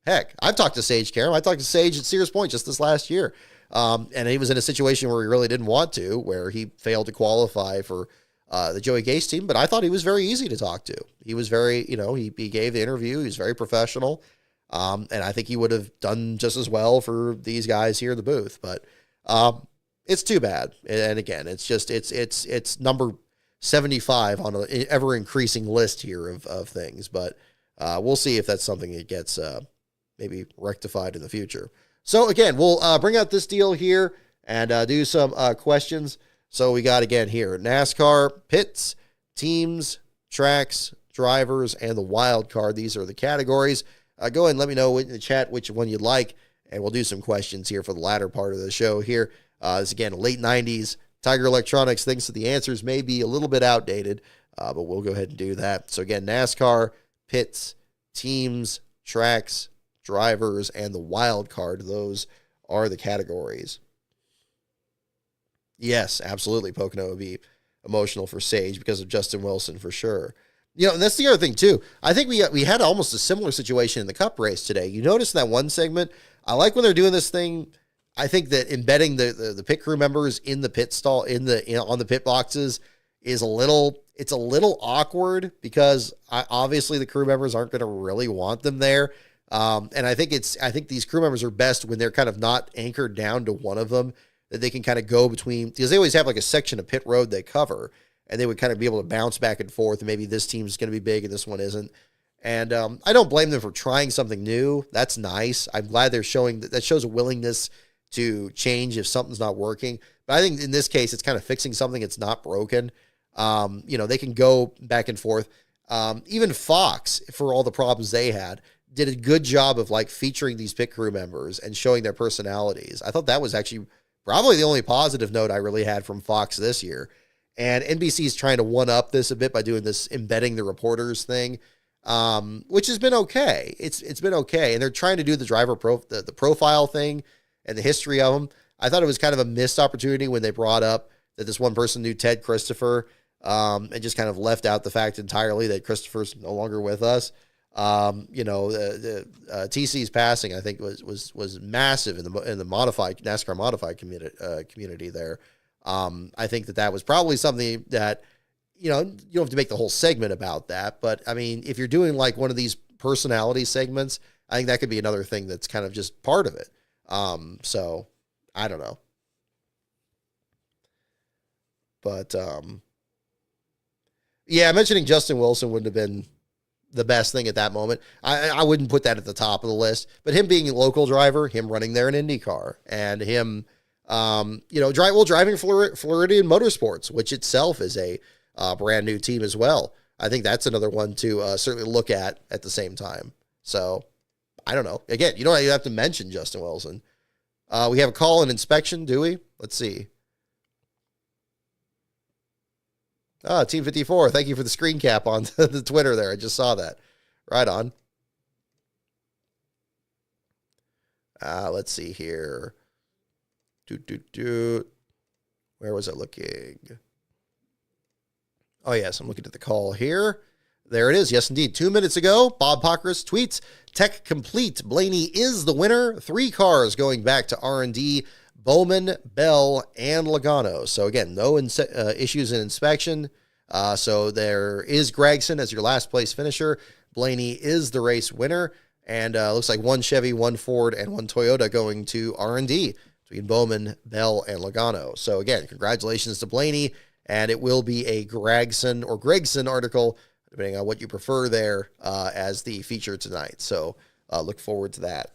heck, I've talked to Sage Karam. I talked to Sage at Sears Point just this last year. And he was in a situation where he really didn't want to, where he failed to qualify for the Joey Gase team, but I thought he was very easy to talk to. He was very, he gave the interview. He was very professional. And I think he would have done just as well for these guys here in the booth, but it's too bad. And again, it's number 75 on an ever increasing list here of things, but we'll see if that's something that gets maybe rectified in the future. So again, we'll bring out this deal here and do some questions. So we got again here, NASCAR, pits, teams, tracks, drivers, and the wild card. These are the categories. Go ahead and let me know in the chat which one you'd like, and we'll do some questions here for the latter part of the show here. This again, late 90s. Tiger Electronics thinks that the answers may be a little bit outdated, but we'll go ahead and do that. So again, NASCAR, pits, teams, tracks, drivers, and the wild card. Those are the categories. Yes, absolutely. Pocono would be emotional for Sage because of Justin Wilson for sure. And that's the other thing too. I think we had almost a similar situation in the Cup race today. You notice in that one segment, I like when they're doing this thing. I think that embedding the pit crew members in the pit stall on the pit boxes is a little awkward because obviously the crew members aren't going to really want them there. And I think these crew members are best when they're kind of not anchored down to one of them, that they can kind of go between, because they always have a section of pit road they cover, and they would kind of be able to bounce back and forth. And maybe this team's going to be big and this one isn't. And I don't blame them for trying something new. That's nice. I'm glad they're showing that shows a willingness to change if something's not working. But I think in this case, it's kind of fixing something that's not broken. They can go back and forth. Even Fox, for all the problems they had, did a good job of featuring these pit crew members and showing their personalities. I thought that was actually probably the only positive note I really had from Fox this year. And NBC's trying to one-up this a bit by doing this embedding the reporters thing, which has been okay. It's been okay. And they're trying to do the driver the profile thing and the history of them. I thought it was kind of a missed opportunity when they brought up that this one person knew Ted Christopher, and just kind of left out the fact entirely that Christopher's no longer with us. TC's passing, I think, was massive in the modified NASCAR modified community there. I think that was probably something that, you don't have to make the whole segment about that, but I mean, if you're doing one of these personality segments, I think that could be another thing that's kind of just part of it. So I don't know, but yeah, mentioning Justin Wilson wouldn't have been the best thing at that moment. I wouldn't put that at the top of the list, but him being a local driver, him running there in IndyCar, and him, driving Floridian Motorsports, which itself is a brand new team as well. I think that's another one to certainly look at the same time. So I don't know. Again, you don't have to mention Justin Wilson. We have a call and inspection, do we? Let's see. Team 54, thank you for the screen cap on the Twitter there. I just saw that. Right on. Let's see here. Where was I looking? Oh, yes, I'm looking at the call here. There it is. Yes, indeed. 2 minutes ago, Bob Pockris tweets, tech complete. Blaney is the winner. 3 cars going back to R&D, Bowman, Bell, and Logano. So again, no issues in inspection. So there is Gregson as your last place finisher. Blaney is the race winner. And looks like 1 Chevy, 1 Ford, and 1 Toyota going to R&D between Bowman, Bell, and Logano. So again, congratulations to Blaney. And it will be a Gregson article, depending on what you prefer there, as the feature tonight. So look forward to that.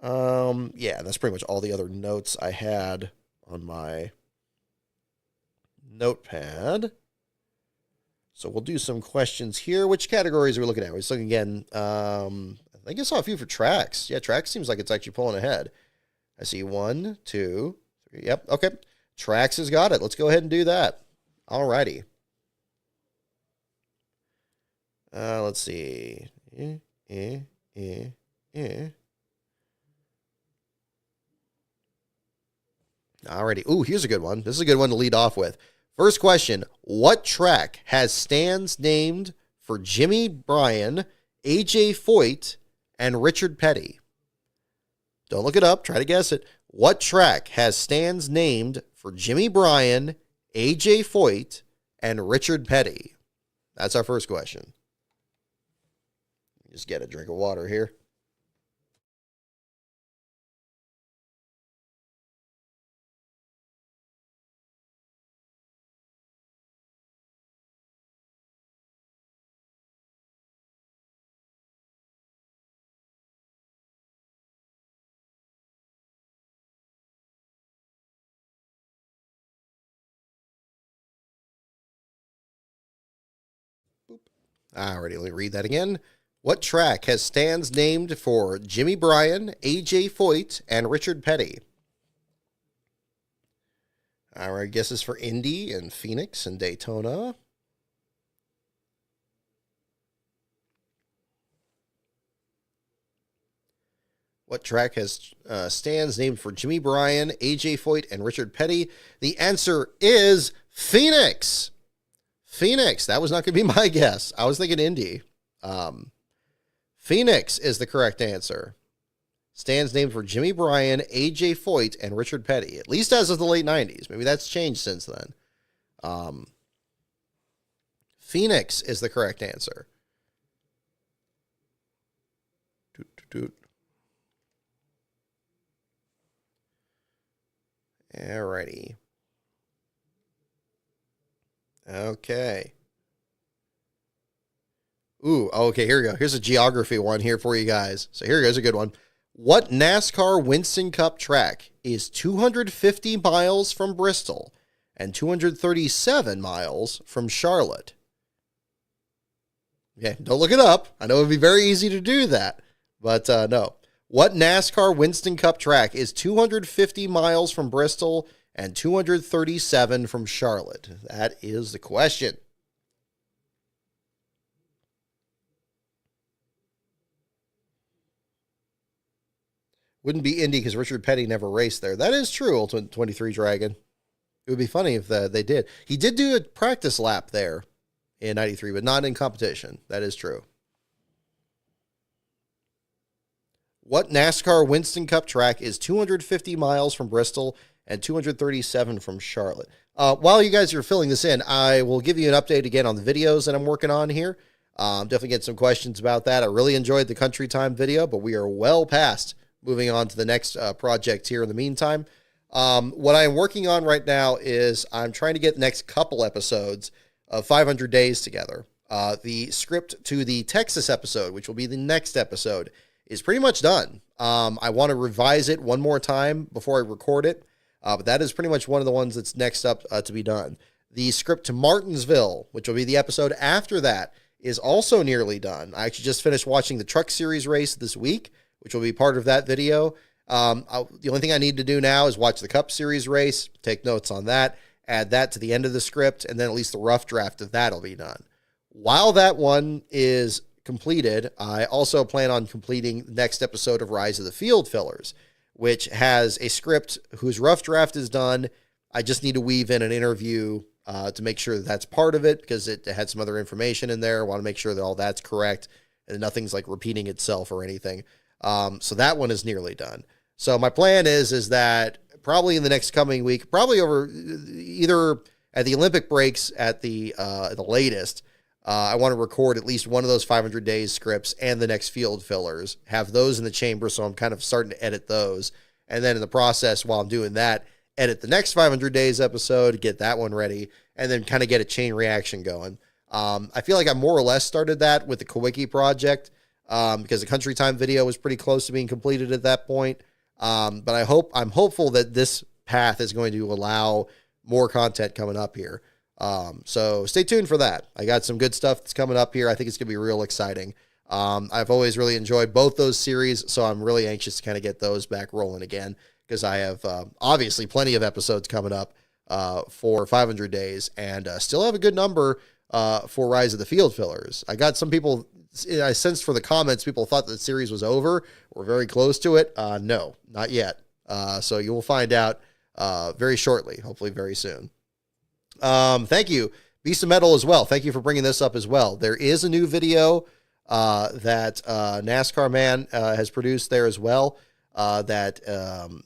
Yeah, that's pretty much all the other notes I had on my notepad. So we'll do some questions here. Which categories are we looking at? We're looking again. I think I saw a few for tracks. Yeah, tracks seems like it's actually pulling ahead. I see 1, 2, 3. Yep, okay. Tracks has got it. Let's go ahead and do that. All righty. Let's see. Alrighty. Ooh, here's a good one. This is a good one to lead off with. First question. What track has stands named for Jimmy Bryan, AJ Foyt, and Richard Petty? Don't look it up. Try to guess it. What track has stands named for Jimmy Bryan, AJ Foyt, and Richard Petty? That's our first question. Just get a drink of water here. Alrighty, let me read that again. What track has stands named for Jimmy Bryan, AJ Foyt, and Richard Petty? Our guesses for Indy and Phoenix and Daytona. What track has stands named for Jimmy Bryan, AJ Foyt, and Richard Petty? The answer is Phoenix. Phoenix. That was not going to be my guess. I was thinking Indy. Phoenix is the correct answer. Stands named for Jimmy Bryan, AJ Foyt, and Richard Petty, at least as of the late 90s. Maybe that's changed since then. Phoenix is the correct answer. Alrighty. Okay. Ooh, okay, here we go. Here's a geography one here for you guys. So here goes a good one. What NASCAR Winston Cup track is 250 miles from Bristol and 237 miles from Charlotte? Okay, don't look it up. I know it would be very easy to do that, but no. What NASCAR Winston Cup track is 250 miles from Bristol and 237 from Charlotte? That is the question. Wouldn't be Indy because Richard Petty never raced there. That is true, Ultimate 23 Dragon. It would be funny if they did. He did do a practice lap there in 93, but not in competition. That is true. What NASCAR Winston Cup track is 250 miles from Bristol and 237 from Charlotte? While you guys are filling this in, I will give you an update again on the videos that I'm working on here. Definitely get some questions about that. I really enjoyed the Country Time video, but we are well past moving on to the next project here in the meantime. What I'm working on right now is I'm trying to get the next couple episodes of 500 Days together. The script to the Texas episode, which will be the next episode, is pretty much done. I want to revise it one more time before I record it, but that is pretty much one of the ones that's next up to be done. The script to Martinsville, which will be the episode after that, is also nearly done. I actually just finished watching the Truck Series race this week, which will be part of that video. The only thing I need to do now is watch the Cup Series race, take notes on that, add that to the end of the script, and then at least the rough draft of that will be done. While that one is completed, I also plan on completing the next episode of Rise of the Field Fillers, which has a script whose rough draft is done. I just need to weave in an interview to make sure that that's part of it, because it had some other information in there. I want to make sure that all that's correct and nothing's like repeating itself or anything. So that one is nearly done. So my plan is that probably in the next coming week, probably over either at the Olympic breaks at the latest, I want to record at least one of those 500 days scripts and the next field fillers, have those in the chamber. So I'm kind of starting to edit those. And then in the process, while I'm doing that, edit the next 500 days episode, get that one ready, and then kind of get a chain reaction going. I feel like I more or less started that with the Kawicki project, because the Country Time video was pretty close to being completed at that point. But I'm hopeful that this path is going to allow more content coming up here. So stay tuned for that. I got some good stuff that's coming up here. I think it's going to be real exciting. I've always really enjoyed both those series, so I'm really anxious to kind of get those back rolling again, because I have obviously plenty of episodes coming up for 500 days, and still have a good number for Rise of the Field Fillers. I got some people, I sensed for the comments, people thought that the series was over or very close to it. No, not yet. So you will find out very shortly, hopefully very soon. Thank you, Beast of Metal, as well. Thank you for bringing this up as well. There is a new video that NASCAR Man has produced there as well, that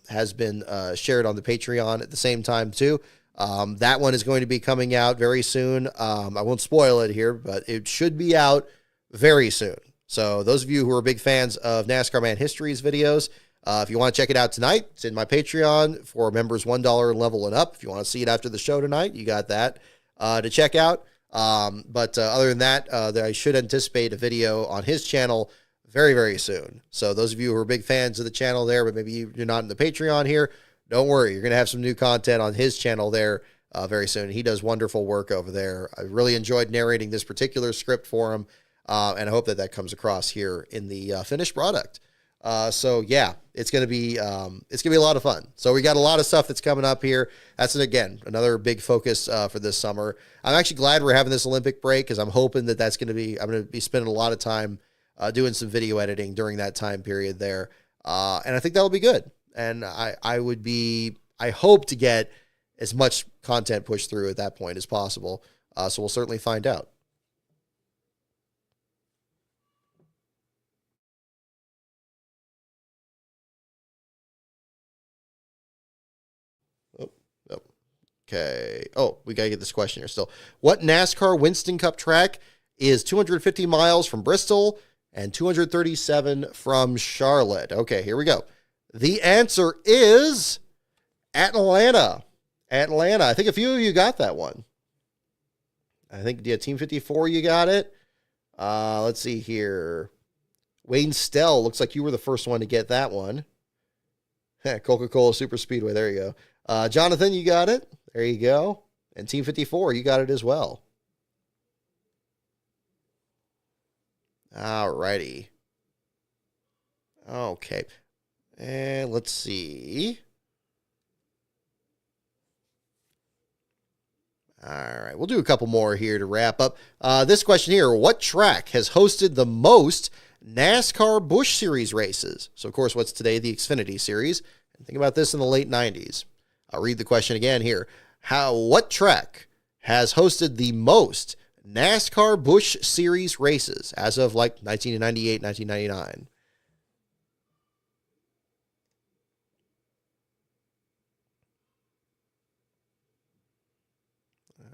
has been shared on the Patreon at the same time too. That one is going to be coming out very soon. I won't spoil it here, but it should be out very soon. So those of you who are big fans of NASCAR Man Histories videos, if you want to check it out tonight, it's in my Patreon for members $1 level and up. If you want to see it after the show tonight, you got that to check out. But other than that, I should anticipate a video on his channel very, very soon. So those of you who are big fans of the channel there, but maybe you're not in the Patreon here, don't worry. You're going to have some new content on his channel there very soon. He does wonderful work over there. I really enjoyed narrating this particular script for him, and I hope that that comes across here in the finished product. So yeah, it's going to be a lot of fun. So we got a lot of stuff that's coming up here. That's, again, another big focus for this summer. I'm actually glad we're having this Olympic break, because I'm hoping that I'm going to be spending a lot of time doing some video editing during that time period there. And I think that'll be good. And I hope to get as much content pushed through at that point as possible. So we'll certainly find out. Okay. Oh, we got to get this question here still. What NASCAR Winston Cup track is 250 miles from Bristol and 237 from Charlotte? Okay, here we go. The answer is Atlanta. Atlanta. I think a few of you got that one. I think, yeah, Team 54, you got it. Let's see here. Wayne Stell, looks like you were the first one to get that one. Coca-Cola Super Speedway, there you go. Jonathan, you got it. There you go. And Team 54, you got it as well. All righty. Okay. And let's see. All right. We'll do a couple more here to wrap up. This question here, what track has hosted the most NASCAR Busch Series races? So, of course, what's today? The Xfinity Series. And think about this in the late 90s. I'll read the question again here. What track has hosted the most NASCAR Busch Series races as of like 1998, 1999?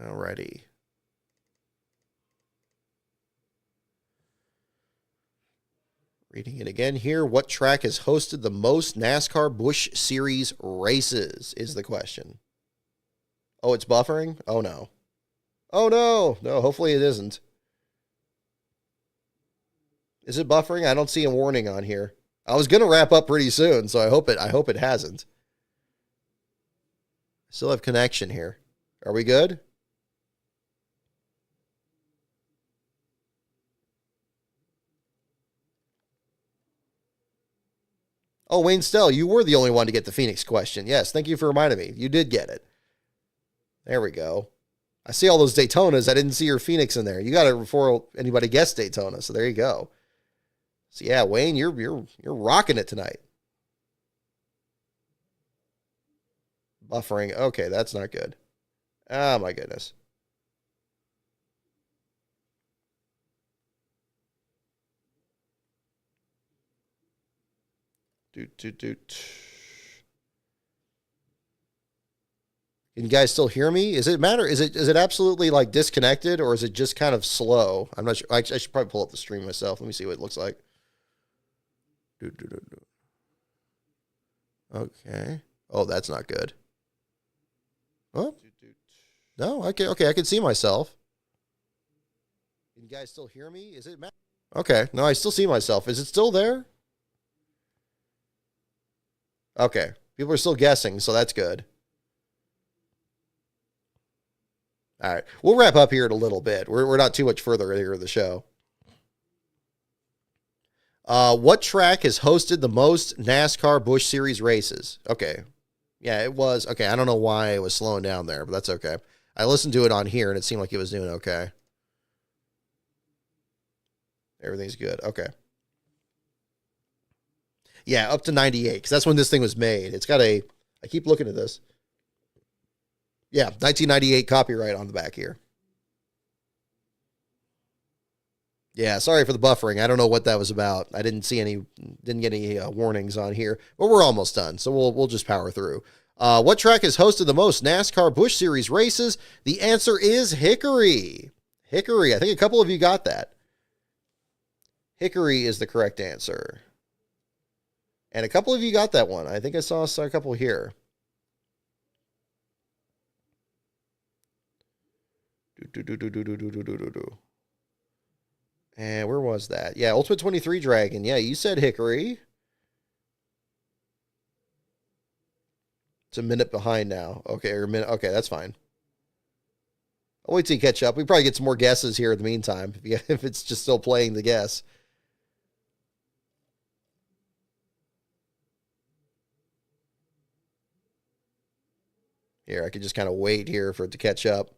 Alrighty. Reading it again here. What track has hosted the most NASCAR Busch Series races is the question. Oh, it's buffering? Oh, no. Oh, no. No, hopefully it isn't. Is it buffering? I don't see a warning on here. I was going to wrap up pretty soon, so I hope it hasn't. Still have connection here. Are we good? Oh, Wayne Stell, you were the only one to get the Phoenix question. Yes, thank you for reminding me. You did get it. There we go. I see all those Daytonas. I didn't see your Phoenix in there. You got it before anybody guessed Daytona, so there you go. So yeah, Wayne, you're rocking it tonight. Buffering. Okay, that's not good. Oh, my goodness. Doot. Can you guys still hear me? Is it matter? Is it absolutely like disconnected, or is it just kind of slow? I'm not sure. I should probably pull up the stream myself. Let me see what it looks like. Okay. Oh, that's not good. Oh. No, okay, I can see myself. Can you guys still hear me? Is it matter? Okay. No, I still see myself. Is it still there? Okay. People are still guessing, so that's good. All right. We'll wrap up here in a little bit. We're not too much further here in the show. What track has hosted the most NASCAR Busch Series races? Okay. Yeah, it was. Okay, I don't know why it was slowing down there, but that's okay. I listened to it on here, and it seemed like it was doing okay. Everything's good. Okay. Yeah, up to 98, because that's when this thing was made. It's got I keep looking at this. Yeah, 1998 copyright on the back here. Yeah, sorry for the buffering. I don't know what that was about. I didn't get any warnings on here, but we're almost done, so we'll just power through. What track has hosted the most NASCAR Busch Series races? The answer is Hickory. Hickory. I think a couple of you got that. Hickory is the correct answer. And a couple of you got that one. I think I saw a couple here. And where was that? Yeah, Ultimate 23 Dragon. Yeah, you said Hickory. It's a minute behind now. Okay, or a minute. Okay, that's fine. I'll wait till you catch up. We probably get some more guesses here in the meantime, if it's just still playing the guess. Here, I can just kind of wait here for it to catch up.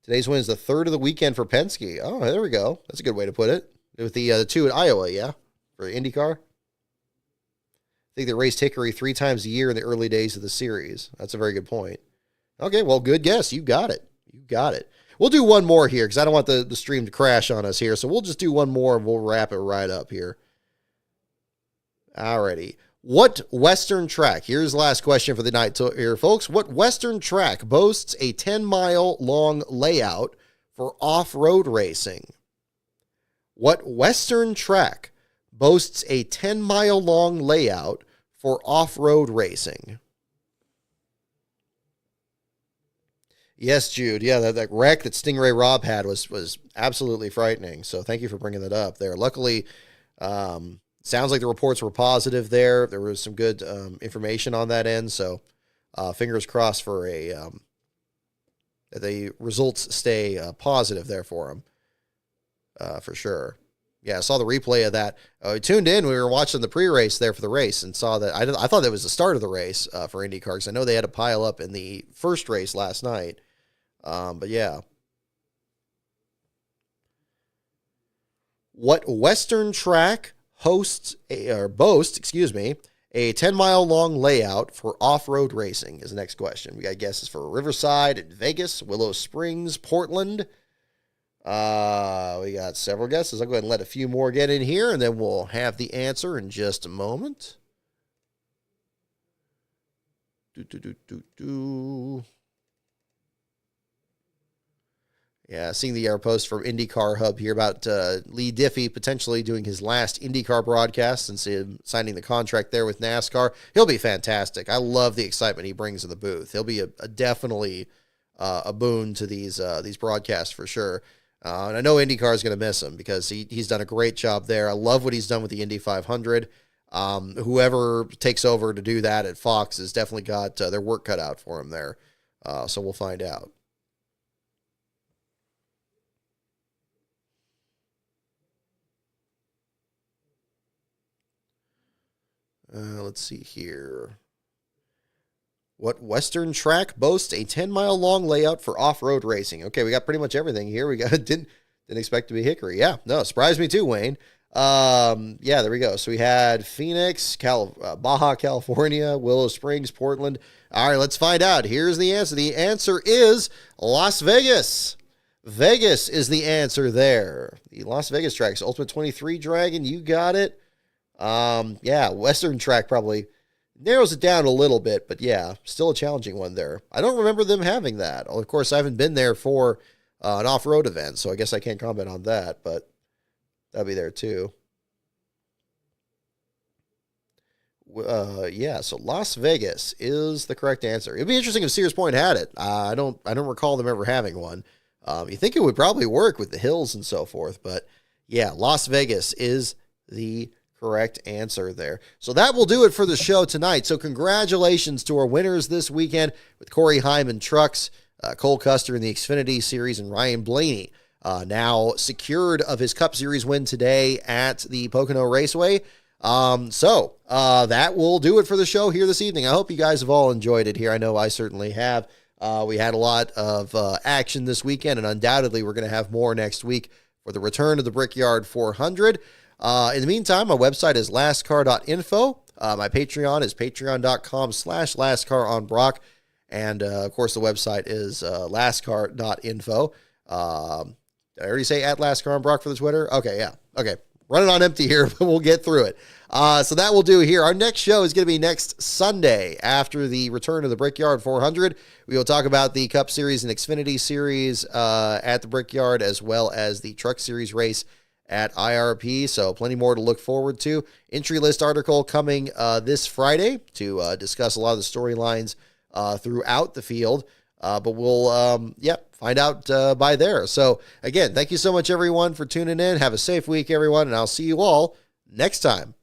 Today's win is the third of the weekend for Penske. Oh, there we go. That's a good way to put it. With the two at Iowa, yeah? For IndyCar. I think they raced Hickory 3 times a year in the early days of the series. That's a very good point. Okay, well, good guess. You got it. We'll do one more here because I don't want the stream to crash on us here. So we'll just do one more and we'll wrap it right up here. Alrighty. What Western track, here's the last question for the night here, folks. What Western track boasts a 10-mile long layout for off-road racing? What Western track boasts a 10-mile long layout for off-road racing? Yes, Jude. Yeah, that wreck that Stingray Rob had was absolutely frightening. So thank you for bringing that up there. Luckily, sounds like the reports were positive there. There was some good information on that end. So fingers crossed for that the results stay positive there for him, for sure. Yeah, I saw the replay of that. We tuned in. We were watching the pre-race there for the race and saw that. I thought that was the start of the race for IndyCar because I know they had to pile up in the first race last night. But yeah. What Western track boasts a 10-mile long layout for off-road racing is the next question. We got guesses for Riverside and Vegas, Willow Springs, Portland. We got several guesses. I'll go ahead and let a few more get in here, and then we'll have the answer in just a moment. Yeah, seeing the post from IndyCar Hub here about Lee Diffie potentially doing his last IndyCar broadcast since him signing the contract there with NASCAR. He'll be fantastic. I love the excitement he brings to the booth. He'll be definitely a boon to these broadcasts for sure. And I know IndyCar is going to miss him because he's done a great job there. I love what he's done with the Indy 500. Whoever takes over to do that at Fox has definitely got their work cut out for him there. So we'll find out. Let's see here. What Western track boasts a 10-mile long layout for off-road racing? Okay, we got pretty much everything here. We got didn't expect to be Hickory. Yeah, no, surprised me too, Wayne. Yeah, there we go. So we had Phoenix, Baja California, Willow Springs, Portland. All right, let's find out. Here's the answer. The answer is Las Vegas. Vegas is the answer there. The Las Vegas tracks, Ultimate 23 Dragon, you got it. Yeah, Western track probably narrows it down a little bit, but yeah, still a challenging one there. I don't remember them having that. Of course, I haven't been there for an off-road event, so I guess I can't comment on that, but that'll be there too. Yeah, so Las Vegas is the correct answer. It'd be interesting if Sears Point had it. I don't recall them ever having one. You think it would probably work with the hills and so forth, but yeah, Las Vegas is the correct answer there. So that will do it for the show tonight. So congratulations to our winners this weekend with Corey Hyman Trucks, Cole Custer in the Xfinity Series, and Ryan Blaney now secured of his Cup Series win today at the Pocono Raceway. So that will do it for the show here this evening. I hope you guys have all enjoyed it here. I know I certainly have. We had a lot of action this weekend, and undoubtedly we're going to have more next week for the return of the Brickyard 400. In the meantime, my website is lastcar.info. My Patreon is patreon.com/lastcaronbrock. And, of course, the website is lastcar.info. Did I already say at lastcaronbrock for the Twitter? Okay, yeah. Okay. Running on empty here, but we'll get through it. So that will do here. Our next show is going to be next Sunday after the return of the Brickyard 400. We will talk about the Cup Series and Xfinity Series at the Brickyard, as well as the Truck Series race at IRP. So plenty more to look forward to. Entry list article coming this Friday to discuss a lot of the storylines throughout the field. But we'll, find out by there. So, again, thank you so much, everyone, for tuning in. Have a safe week, everyone, and I'll see you all next time.